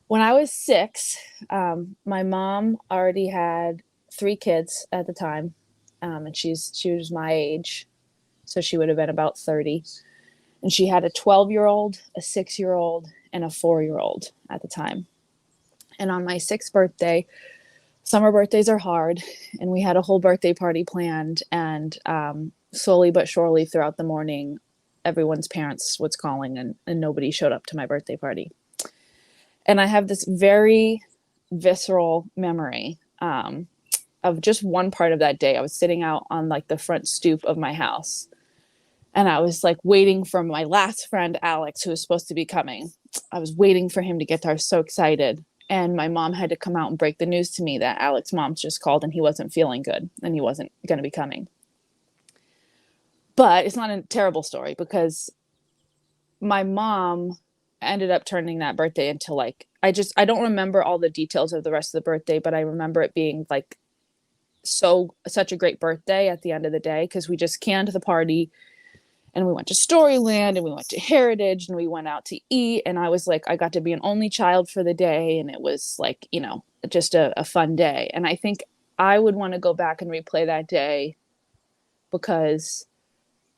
when I was 6, my mom already had 3 kids at the time. And she was my age. So she would have been about 30. And she had a 12-year-old, a 6-year-old, and a 4-year-old at the time. And on my 6th birthday, summer birthdays are hard, and we had a whole birthday party planned. And slowly but surely throughout the morning, everyone's parents was calling, and nobody showed up to my birthday party. And I have this very visceral memory of just one part of that day. I was sitting out on like the front stoop of my house, and I was like waiting for my last friend, Alex, who was supposed to be coming. I was waiting for him to get there. I was so excited. And my mom had to come out and break the news to me that Alex's mom just called and he wasn't feeling good and he wasn't going to be coming. But it's not a terrible story, because my mom ended up turning that birthday into like, I don't remember all the details of the rest of the birthday, but I remember it being like such a great birthday at the end of the day, because we just canned the party and we went to Storyland and we went to Heritage and we went out to eat. And I was like, I got to be an only child for the day. And it was like, you know, just a fun day. And I think I would want to go back and replay that day, because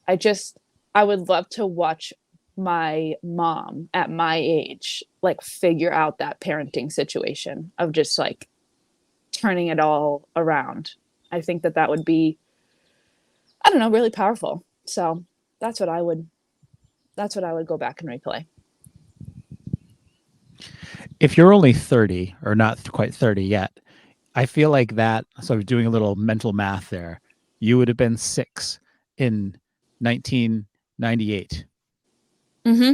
I would love to watch my mom at my age, like figure out that parenting situation of just like turning it all around. I think that would be, I don't know, really powerful. So that's what I would go back and replay. If you're only 30 or not quite 30 yet, I feel like that. So doing a little mental math there, you would have been 6 in 1998. Mm-hmm.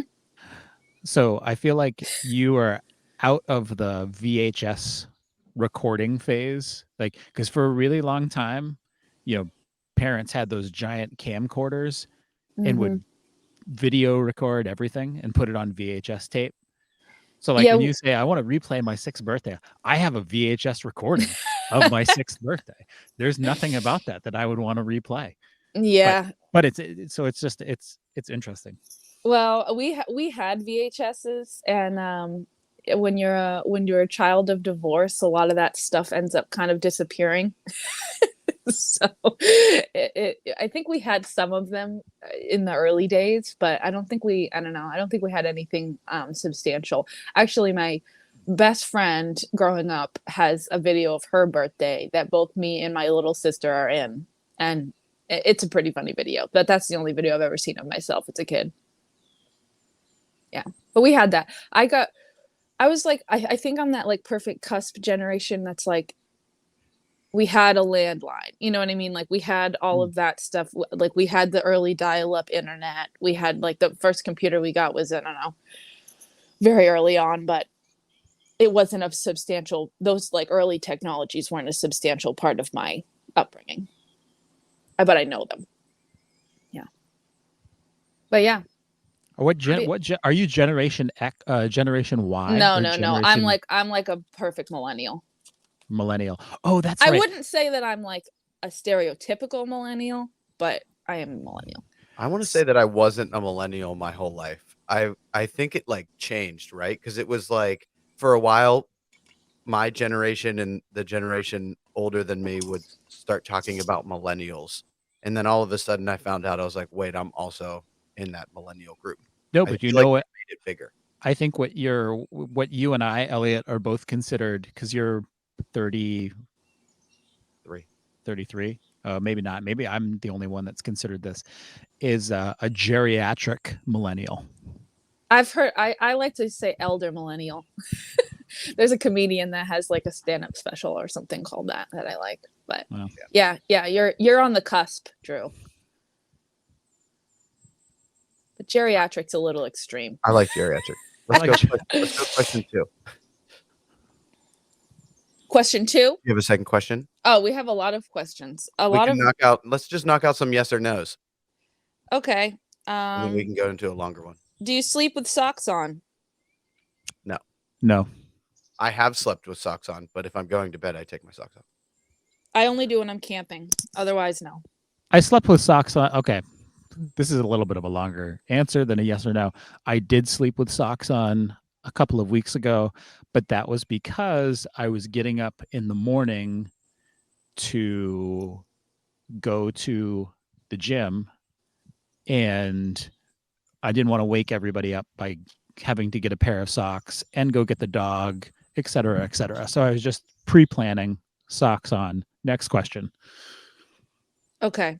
So I feel like you are out of the VHS recording phase, like, because for a really long time, you know, parents had those giant camcorders and Mm-hmm. would video record everything and put it on VHS tape. So like Yeah. when you say I want to replay my 6th birthday, I have a VHS recording of my 6th birthday. There's nothing about that I would want to replay. Yeah. But it's interesting. Well, we had VHSs, and when you're a child of divorce, a lot of that stuff ends up kind of disappearing. So I think we had some of them in the early days, but I don't think we had anything substantial. Actually, my best friend growing up has a video of her birthday that both me and my little sister are in, and it's a pretty funny video. But that's the only video I've ever seen of myself as a kid. Yeah, but we had that. I was like, I think I'm that like perfect cusp generation that's like, we had a landline, you know what I mean? Like we had all of that stuff. Like we had the early dial-up internet. We had like the first computer we got was, I don't know, very early on, but it wasn't a substantial, those like early technologies weren't a substantial part of my upbringing. But I know them. Yeah. But yeah. Are you Generation X, Generation Y? No, or no. I'm like a perfect millennial. Millennial. Oh, that's I right. wouldn't say that I'm like a stereotypical millennial, but I am a millennial. I want to say that I wasn't a millennial my whole life. I think it like changed, right? Because it was like for a while, my generation and the generation older than me would start talking about millennials. And then all of a sudden I found out, I was like, wait, I'm also in that millennial group. No, I but you feel know like what? it made it bigger. I think what you and I, Elliot, are both considered, because you're 30, 33. Maybe not. Maybe I'm the only one that's considered this, is a geriatric millennial. I've heard, I like to say elder millennial. There's a comedian that has like a stand-up special or something called that I like. But Wow. yeah, you're on the cusp, Drew. But geriatric's a little extreme. I like geriatric. Let's go question 2. Question 2. You have a second question? Oh, we have a lot of questions. Let's just knock out some yes or no's. Okay. And then we can go into a longer one. Do you sleep with socks on? No. I have slept with socks on, but if I'm going to bed, I take my socks off. I only do when I'm camping. Otherwise, no. I slept with socks on. Okay. This is a little bit of a longer answer than a yes or no. I did sleep with socks on a couple of weeks ago, but that was because I was getting up in the morning to go to the gym, and I didn't want to wake everybody up by having to get a pair of socks and go get the dog, et cetera, et cetera. So I was just pre-planning socks on. Next question. Okay.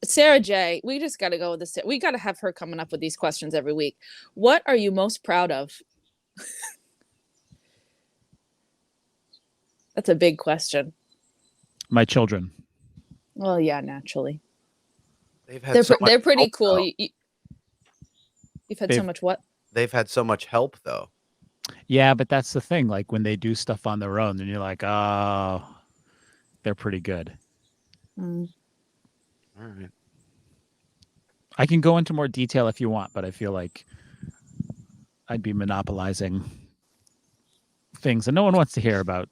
Sarah J, we just got to go with this. We got to have her coming up with these questions every week. What are you most proud of? That's a big question. My children. Well, yeah, naturally. They've had They're pretty help, cool. though. You've had so much what? They've had so much help, though. Yeah, but that's the thing. Like when they do stuff on their own, then you're like, oh, they're pretty good. Mm. All right. I can go into more detail if you want, but I feel like I'd be monopolizing things, and no one wants to hear about.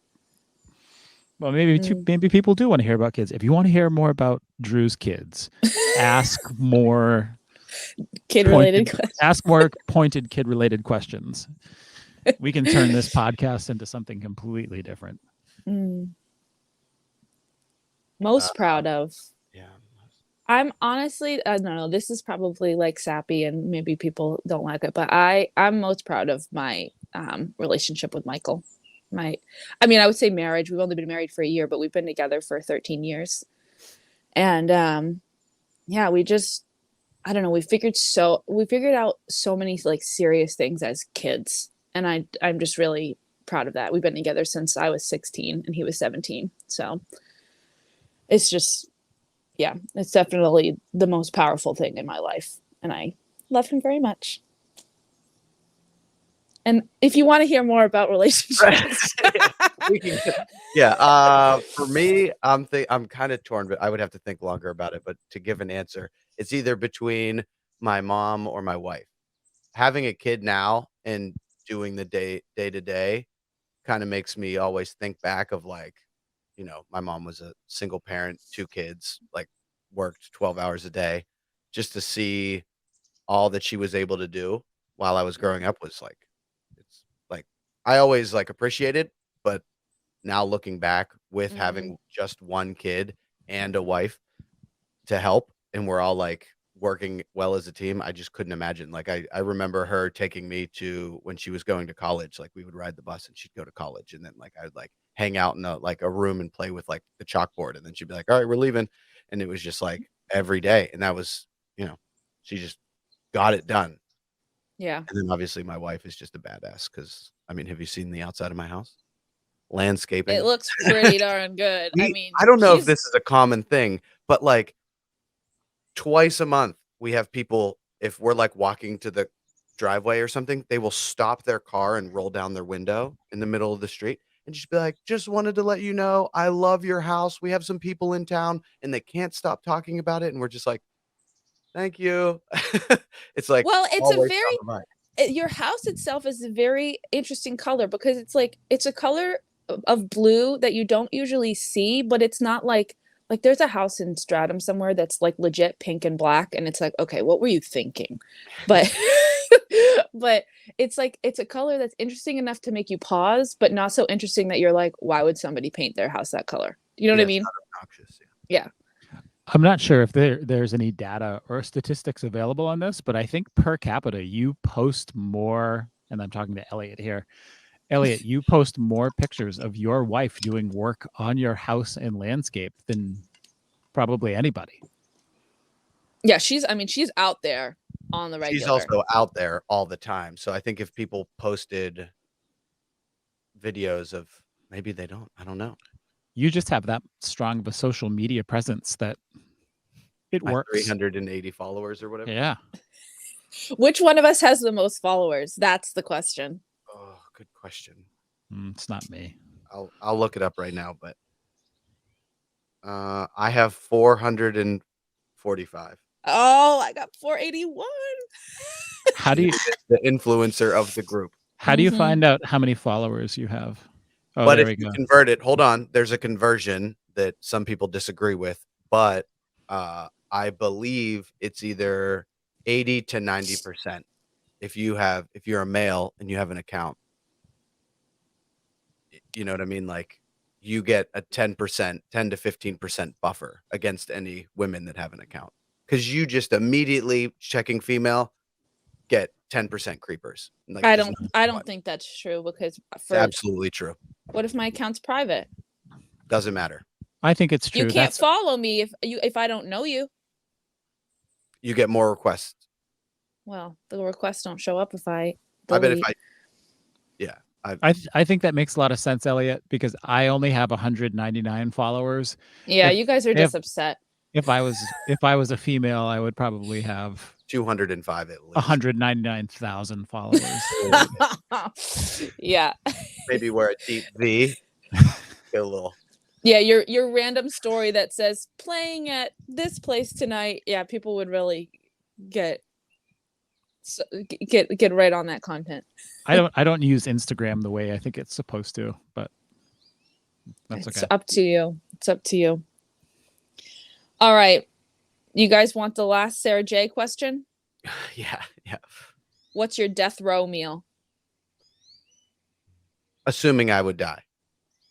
Well, maybe people do want to hear about kids. If you want to hear more about Drew's kids, ask more Kid-related questions. Ask more pointed kid-related questions. We can turn this podcast into something completely different. Most proud of. Yeah. I'm honestly, I don't know, this is probably like sappy and maybe people don't like it, but I'm most proud of my relationship with Michael. I would say marriage. We've only been married for a year, but we've been together for 13 years. And yeah, we just, I don't know, we figured out so many like serious things as kids. And I'm just really proud of that. We've been together since I was 16 and he was 17. So it's just, yeah, it's definitely the most powerful thing in my life. And I love him very much. And if you want to hear more about relationships, for me, I'm kind of torn, but I would have to think longer about it. But to give an answer, it's either between my mom or my wife. Having a kid now and doing the day to day kind of makes me always think back of like, my mom was a single parent, 2 kids, like worked 12 hours a day, just to see all that she was able to do while I was growing up was like, it's like, I always like appreciated, but now looking back with having just 1 kid and a wife to help, and we're all like working well as a team, I just couldn't imagine. Like I remember her taking me to when she was going to college, like we would ride the bus and she'd go to college, and then like I would like hang out in a room and play with like the chalkboard, and then she'd be like, all right, we're leaving. And it was just like every day. And that was, she just got it done. yeah, And then obviously my wife is just a badass because have you seen the outside of my house? Landscaping. it looks pretty darn good. I don't know if this is a common thing, but like twice a month we have people, if we're like walking to the driveway or something, they will stop their car and roll down their window in the middle of the street and just be like, just wanted to let you know I love your house. We have some people in town and they can't stop talking about it. And we're just like, thank you. It's like, well, it's a always very, top of mind. your house itself is a very interesting color because it's a color of blue that you don't usually see, but it's not like there's a house in Stratham somewhere that's like legit pink and black, and it's like, okay, what were you thinking? But but it's like, it's a color that's interesting enough to make you pause, but not so interesting that you're like, why would somebody paint their house that color? You know what I mean? It's not obnoxious, Yeah. I'm not sure if there's any data or statistics available on this, but I think per capita you post more, and I'm talking to Elliot here. Elliot, you post more pictures of your wife doing work on your house and landscape than probably anybody. Yeah, she's out there on the regular. She's also out there all the time. So I think if people posted videos of, maybe they don't, I don't know. You just have that strong of a social media presence that it works. 380 followers or whatever. Yeah. Which one of us has the most followers? That's the question. Oh, good question. It's not me. I'll look it up right now, but I have 445. Oh, I got 481. How do you The influencer of the group. how do you Mhm. find out how many followers you have? Oh, But there if we you go. convert it, hold on, there's a conversion that some people disagree with, but I believe it's either 80 to 90% if you're a male and you have an account. You know what I mean? Like you get a 10%, 10 to 15% buffer against any women that have an account. Because you just immediately checking female get 10% creepers. Like I just don't no I matter don't what. think that's true because It's for absolutely true. what if my account's private? Doesn't matter. I think it's You true. can't That's follow me if I don't know you. You get more requests. Well, the requests don't show up if I I bet if delete. yeah. I think that makes a lot of sense, Elliot, because I only have 199 followers. Yeah, If you guys are if just upset. if I was a female, I would probably have 205 at least. 199,000 followers. Yeah. Maybe wear a deep V. Get a little. Yeah, your random story that says playing at this place tonight. Yeah, people would really get get right on that content. I don't use Instagram the way I think it's supposed to, but that's It's okay. up to you. It's up to you. All right. You guys want the last Sarah J question? Yeah. What's your death row meal? Assuming I would die.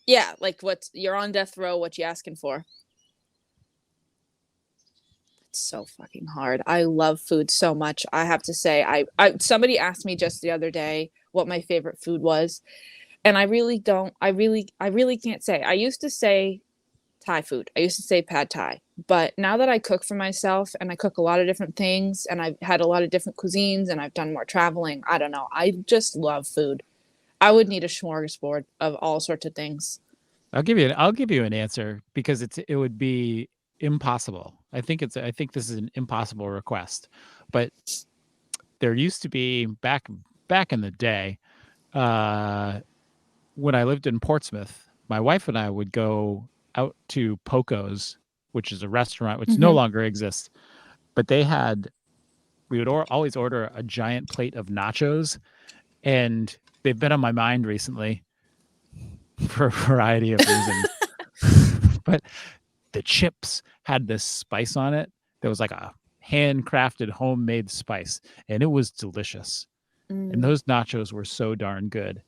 Yeah, like you're on death row, what you asking for? It's so fucking hard. I love food so much. I have to say, I somebody asked me just the other day what my favorite food was, and I really can't say. I used to say Thai food. I used to say pad Thai. But now that I cook for myself and I cook a lot of different things and I've had a lot of different cuisines and I've done more traveling, I don't know. I just love food. I would need a smorgasbord of all sorts of things. I'll give you an answer because it would be impossible. I think this is an impossible request. But there used to be back in the day, when I lived in Portsmouth, my wife and I would go out to Poco's, which is a restaurant which no Mhm. longer exists. But we would always order a giant plate of nachos, and they've been on my mind recently for a variety of reasons. But the chips had this spice on it that was like a handcrafted homemade spice, and it was delicious. And Mm, those nachos were so darn good.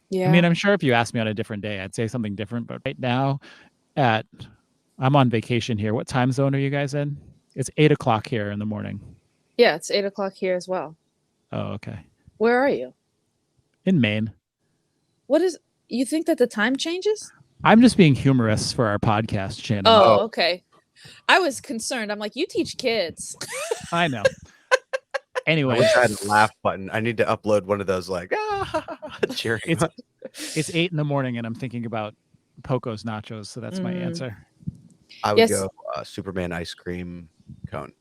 yeah. I mean, I'm sure if you asked me on a different day, I'd say something different. But right now, I'm on vacation here. What time zone are you guys in? It's 8 o'clock here in the morning. Yeah, it's 8 o'clock here as well. Oh, okay. Where are you? In Maine. You think that the time changes? I'm just being humorous for our podcast, Shannon. Oh, okay. I was concerned. I'm like, you teach kids. I know. I Anyway, wish I had a laugh button. I need to upload one of those like cheering. it's 8 in the morning and I'm thinking about Poco's nachos, so that's my answer. I would Yes. go Superman ice cream cone.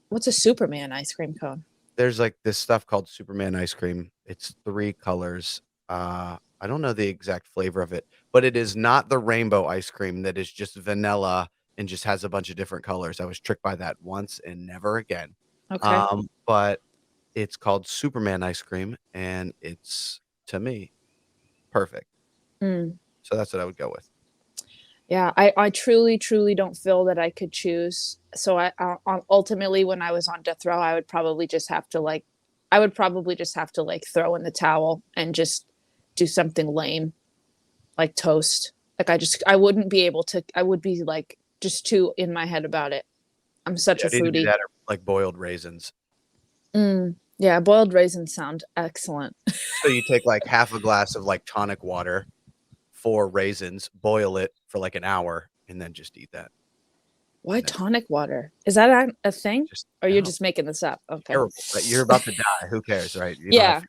What's a Superman ice cream cone? There's like this stuff called Superman ice cream. It's 3 colors. I don't know the exact flavor of it, but it is not the rainbow ice cream that is just vanilla and just has a bunch of different colors. I was tricked by that once and never again. Okay. But it's called Superman ice cream, and it's, to me, perfect. Mm. So that's what I would go with. Yeah, I truly, truly don't feel that I could choose. So ultimately, when I was on death row, I would probably just have to like throw in the towel and just do something lame, like toast. Like I wouldn't be able to. I would be like just too in my head about it. I'm such I a need to do foodie. that or like boiled raisins. Yeah, boiled raisins sound excellent. So you take like half a glass of like tonic water, 4 raisins, boil it for like an hour, and then just eat that. Why tonic water? Is that a thing? Just Or you're no, just making this up? Okay. terrible. But you're about to die. Who cares, right? You don't Yeah.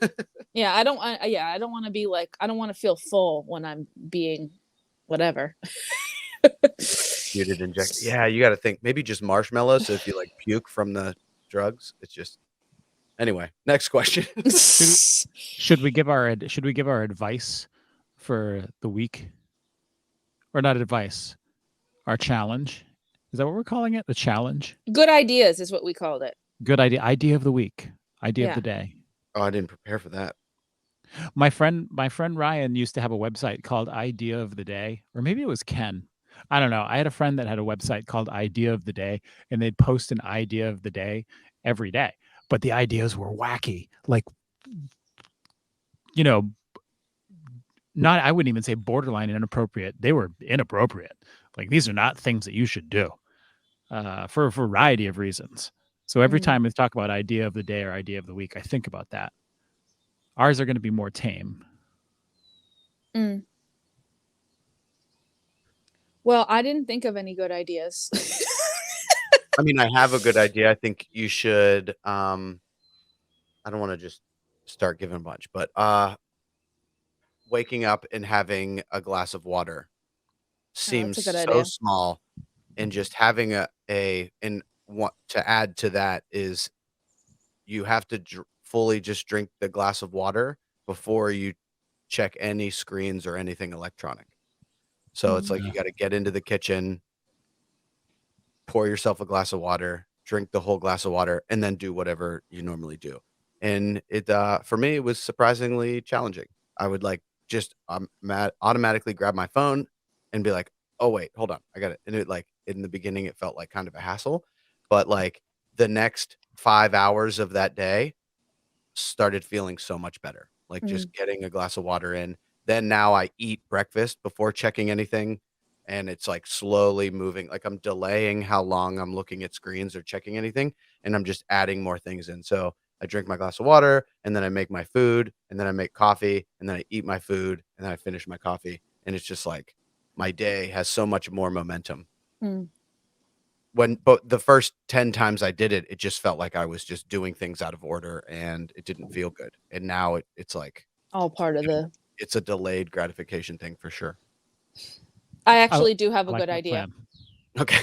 have Yeah, I don't want to be like, I don't want to feel full when I'm being whatever. muted inject. Yeah, you got to think maybe just marshmallows. So if you like puke from the drugs, it's just. Anyway, next question. Should we give our advice for the week, or not advice, our challenge. Is that what we're calling it? The challenge? Good ideas is what we called it. Good idea. Idea of the week. Idea of Yeah. the day. Oh, I didn't prepare for that. My friend Ryan used to have a website called Idea of the Day, or maybe it was Ken. I don't know. I had a friend that had a website called Idea of the Day, and they'd post an idea of the day every day. But the ideas were wacky. Like, you know, not, I wouldn't even say borderline inappropriate. They were inappropriate. Like, these are not things that you should do for a variety of reasons. So every Mm. time we talk about idea of the day or idea of the week, I think about that. Ours are going to be more tame. Mm. Well, I didn't think of any good ideas. I mean, I have a good idea. I think you should. I don't want to just start giving a bunch, but waking up and having a glass of water seems a good so idea. small, and just having and what to add to that is you have to fully just drink the glass of water before you check any screens or anything electronic. So it's like Yeah. you got to get into the kitchen, pour yourself a glass of water, drink the whole glass of water, and then do whatever you normally do. And it for me, it was surprisingly challenging. I would like just automatically grab my phone and be like, "Oh wait, hold on, I got it." And it like in the beginning, it felt like kind of a hassle, but like the next 5 hours of that day started feeling so much better. Like just getting a glass of water in. Then now I eat breakfast before checking anything. And it's like slowly moving, like I'm delaying how long I'm looking at screens or checking anything. And I'm just adding more things in. So I drink my glass of water and then I make my food and then I make coffee and then I eat my food and then I finish my coffee. And it's just like my day has so much more momentum. Mm. But the first 10 times I did it, it just felt like I was just doing things out of order and it didn't feel good. And now it's like All part of the. it's a delayed gratification thing for sure. I actually do have I a like good that idea. plan. Okay.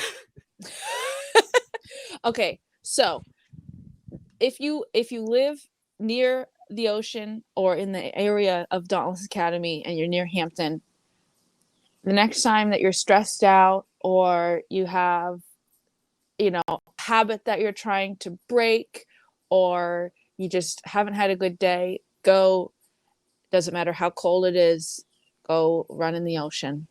Okay, so if you live near the ocean or in the area of Dauntless Academy and you're near Hampton, the next time that you're stressed out or you have, habit that you're trying to break, or you just haven't had a good day, go, doesn't matter how cold it is, go run in the ocean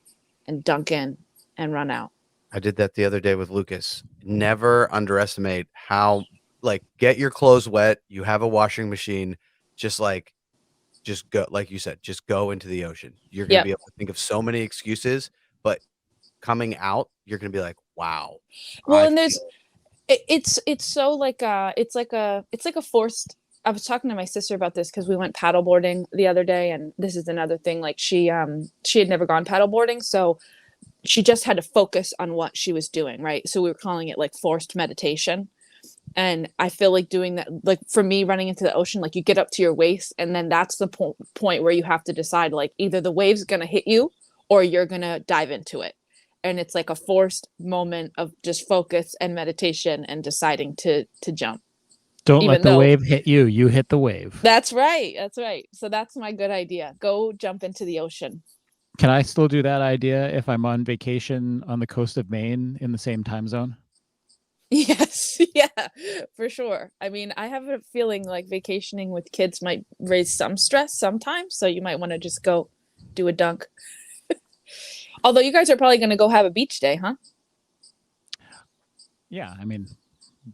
and dunk in and run out. I did that the other day with Lucas. Never underestimate how, like, get your clothes wet. You have a washing machine. Just go, like you said, just go into the ocean. You're going to Yep. be able to think of so many excuses, but coming out, you're going to be like, wow. Well, I and there's, feel- it's so like it's like a forced. I was talking to my sister about this because we went paddleboarding the other day, and this is another thing. Like she had never gone paddleboarding, so she just had to focus on what she was doing, right? So we were calling it like forced meditation. And I feel like doing that, like for me, running into the ocean, like you get up to your waist, and then that's the point where you have to decide, like either the wave's gonna hit you or you're gonna dive into it. And it's like a forced moment of just focus and meditation and deciding to jump. Don't Even let the though- wave hit you. You hit the wave. That's right. That's right. So that's my good idea. Go jump into the ocean. Can I still do that idea if I'm on vacation on the coast of Maine in the same time zone? Yes, yeah, for sure. I mean, I have a feeling like vacationing with kids might raise some stress sometimes, so you might want to just go do a dunk. Although you guys are probably going to go have a beach day, huh? Yeah, I mean,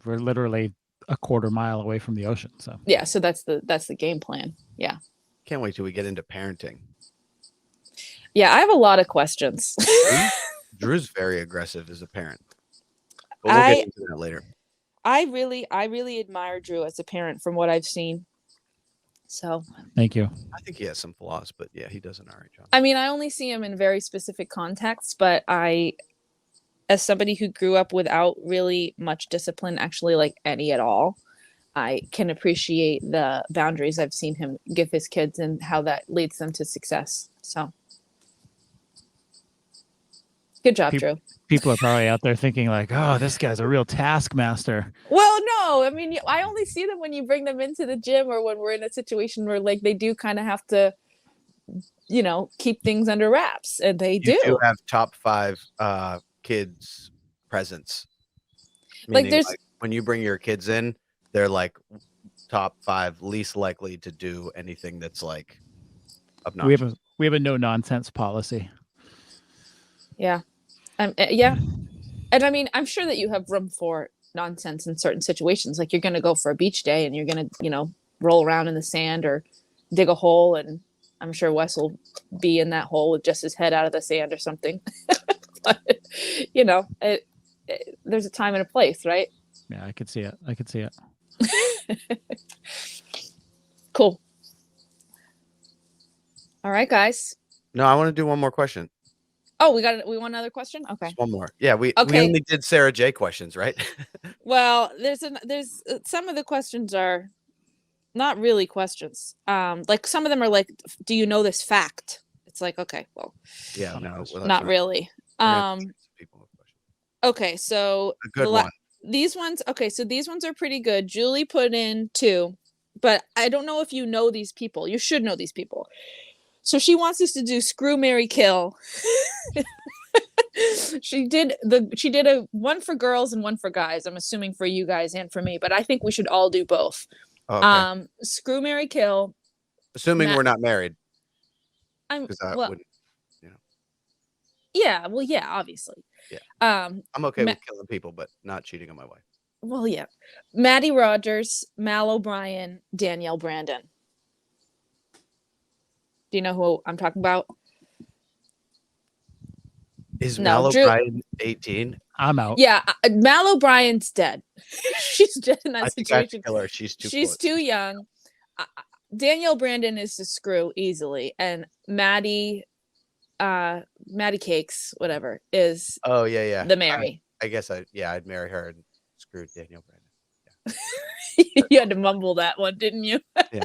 we're literally a quarter mile away from the ocean, so Yeah, so that's the game plan. Yeah. Can't wait till we get into parenting. Yeah, I have a lot of questions. Drew's very aggressive as a parent. But we'll get into that later. I really admire Drew as a parent from what I've seen. So, thank you. I think he has some flaws, but yeah, he does an all right job. I mean, I only see him in very specific contexts, but as somebody who grew up without really much discipline, actually like any at all, I can appreciate the boundaries I've seen him give his kids and how that leads them to success. So good job, Drew. People are probably out there thinking like, oh, this guy's a real taskmaster. Well, no, I mean, I only see them when you bring them into the gym or when we're in a situation where like they do kind of have to keep things under wraps, and they You do do. have top 5 kids presence, Like meaning there's like when you bring your kids in, they're like top 5 least likely to do anything that's like We have obnoxious. a no nonsense policy. yeah. Yeah. And I mean, I'm sure that you have room for nonsense in certain situations. Like you're going to go for a beach day and you're going to, roll around in the sand or dig a hole. And I'm sure Wes will be in that hole with just his head out of the sand or something. But, there's a time and a place, right? Yeah, I could see it. I could see it. Cool. All right, guys. No, I want to do one more question. Oh, we want another question? Okay. Just one more. Yeah, we Okay. only did Sarah J questions, right? Well, there's some of the questions are not really questions. Like some of them are like, do you know this fact? It's like, okay, well, Yeah, no, well, not really. we're gonna have to send some people a question. Okay, so A good one. these ones are pretty good. Julie put in 2, but I don't know if you know these people. You should know these people. So she wants us to do screw, marry, kill. She did a one for girls and one for guys. I'm assuming for you guys and for me, but I think we should all do both. Oh, okay. Screw, marry, kill. Assuming we're not married, I'm because that well, wouldn't. yeah, well, yeah, obviously. Yeah. I'm okay with killing people, but not cheating on my wife. Well, yeah. Maddie Rogers, Mal O'Brien, Danielle Brandon. Do you know who I'm talking about? Is Mal O'Brien 18? I'm out. Yeah, Mal O'Brien's dead. She's dead in that I think I have to situation. kill her. She's She's too young. Danielle Brandon is a screw easily, and Maddie Cakes, whatever, is the Mary. I guess I'd marry her and screw Danielle Brandon. Yeah. You had to mumble that one, didn't you? Yeah.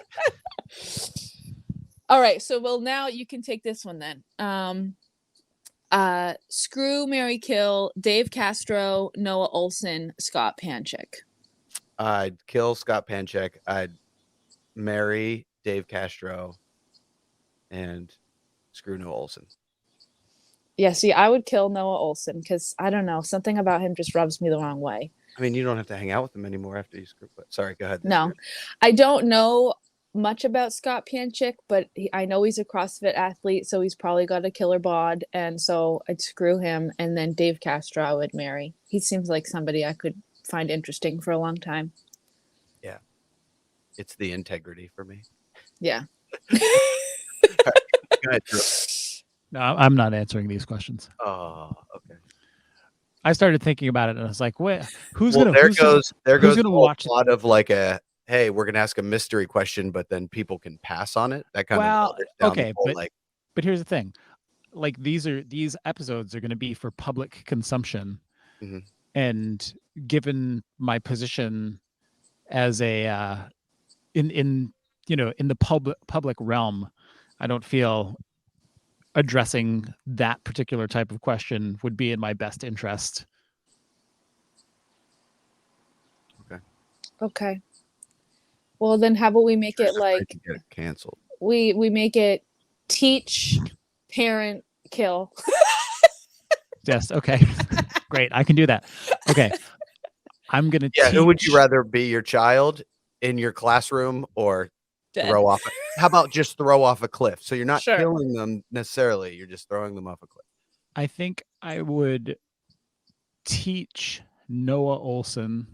All right, so now you can take this one then. Screw, marry, kill, Dave Castro, Noah Olson, Scott Panchik. I'd kill Scott Panchik. I'd marry Dave Castro and screw Noah Olson. Yeah, see, I would kill Noah Olson because I don't know, something about him just rubs me the wrong way. I mean, you don't have to hang out with him anymore after you screw. But sorry, go ahead. No, I don't know much about Scott Panchik, but I know he's a CrossFit athlete, so he's probably got a killer bod, and so I'd screw him. And then Dave Castro I would marry. He seems like somebody I could find interesting for a long time. Yeah, it's the integrity for me. Yeah. Go ahead, Drew. No, I'm not answering these questions. Oh, okay. I started thinking about it and I was like, "Wait, who's Well, gonna?" there goes gonna watch a lot of like hey, we're gonna ask a mystery question, but then people can pass on it. That kind of okay, but here's the thing, like these episodes are going to be for public consumption, and given my position as a in the public realm, I don't feel addressing that particular type of question would be in my best interest. Okay. Well, then how about we make it like get it canceled? We make it teach, parent, kill. Yes. Okay. Great. I can do that. Okay. I'm gonna. Yeah. Who would you rather be, your child in your classroom or throw off? How about just throw off a cliff? So you're not killing them necessarily. You're just throwing them off a cliff. I think I would teach Noah Olson.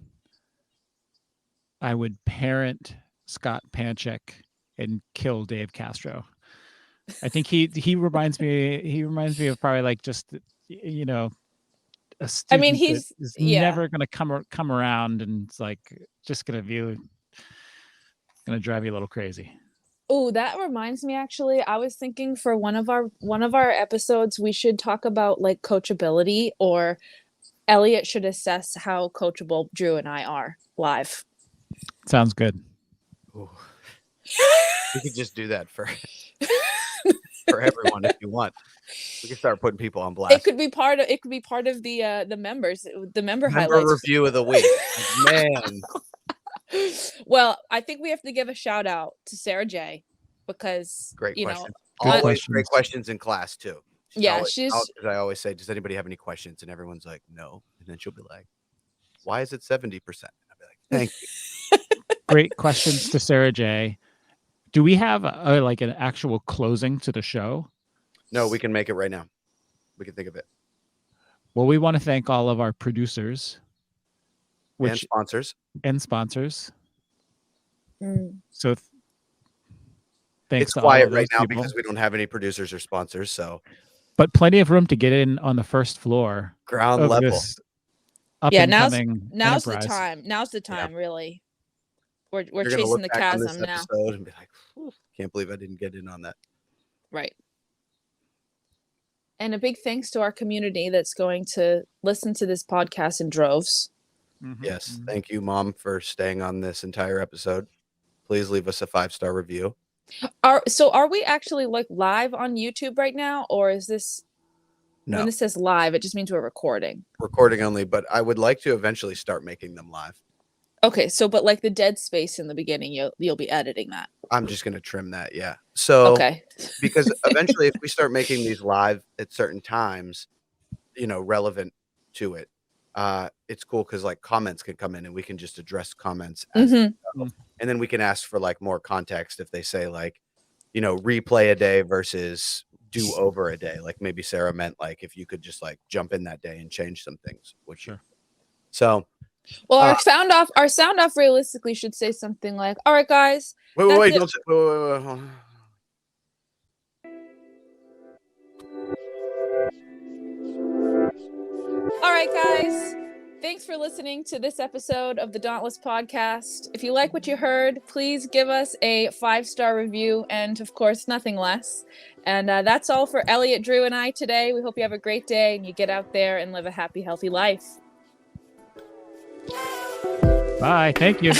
I would parent Scott Panchik and kill Dave Castro. I think he reminds me of probably like just a student. I mean, he's never gonna come around, and it's like just gonna drive you a little crazy. Oh, that reminds me, actually, I was thinking for one of our episodes we should talk about like coachability, or Elliot should assess how coachable Drew and I are live. Sounds good. Ooh. We could just do that for everyone if you want. We can start putting people on blast. It could be part of the members, the member highlights. Review of the week. Man. Well, I think we have to give a shout out to Sarah J, because great question. Good Always questions. great questions in class too. Yeah, because I always say, "Does anybody have any questions?" And everyone's like, "No." And then she'll be like, "Why is it 70%?" And I'll be like, "Thank you." Great questions to Sarah J. Do we have like an actual closing to the show? No, we can make it right now. We can think of it. Well, we want to thank all of our producers, And sponsors. and sponsors. Mm. So thanks It's to all quiet of right those now people. because we don't have any producers or sponsors. So But plenty of room to get in on the first floor ground of level. this up Yeah, and now's coming now's the enterprise. time. Now's the time, really. We're You're gonna chasing look the back on this chasm now. episode and be like, "Whew, can't believe I didn't get in on that." Right. And a big thanks to our community that's going to listen to this podcast in droves. Mhm, Yes. mhm. Thank you, Mom, for staying on this entire episode. Please leave us a 5-star review. Are we actually like live on YouTube right now, or is this No, when this says live, it just means we're recording? recording only, but I would like to eventually start making them live. Okay, so but like the dead space in the beginning, you'll be editing that. I'm just gonna trim that, yeah. So Okay. because eventually if we start making these live at certain times, relevant to it, it's cool because like comments can come in and we can just address comments as they go. And then we can ask for like more context if they say like, replay a day versus do over a day. Like maybe Sarah meant like if you could just like jump in that day and change some things. Sure. So Well, our sound off realistically should say something like, "All right, guys, wait, that's don't say, wait, hold on. All right, guys. Thanks for listening to this episode of the Dauntless podcast. If you like what you heard, please give us a 5-star review and, of course, nothing less. And that's all for Elliot, Drew, and I today. We hope you have a great day and you get out there and live a happy, healthy life. Bye. Thank you.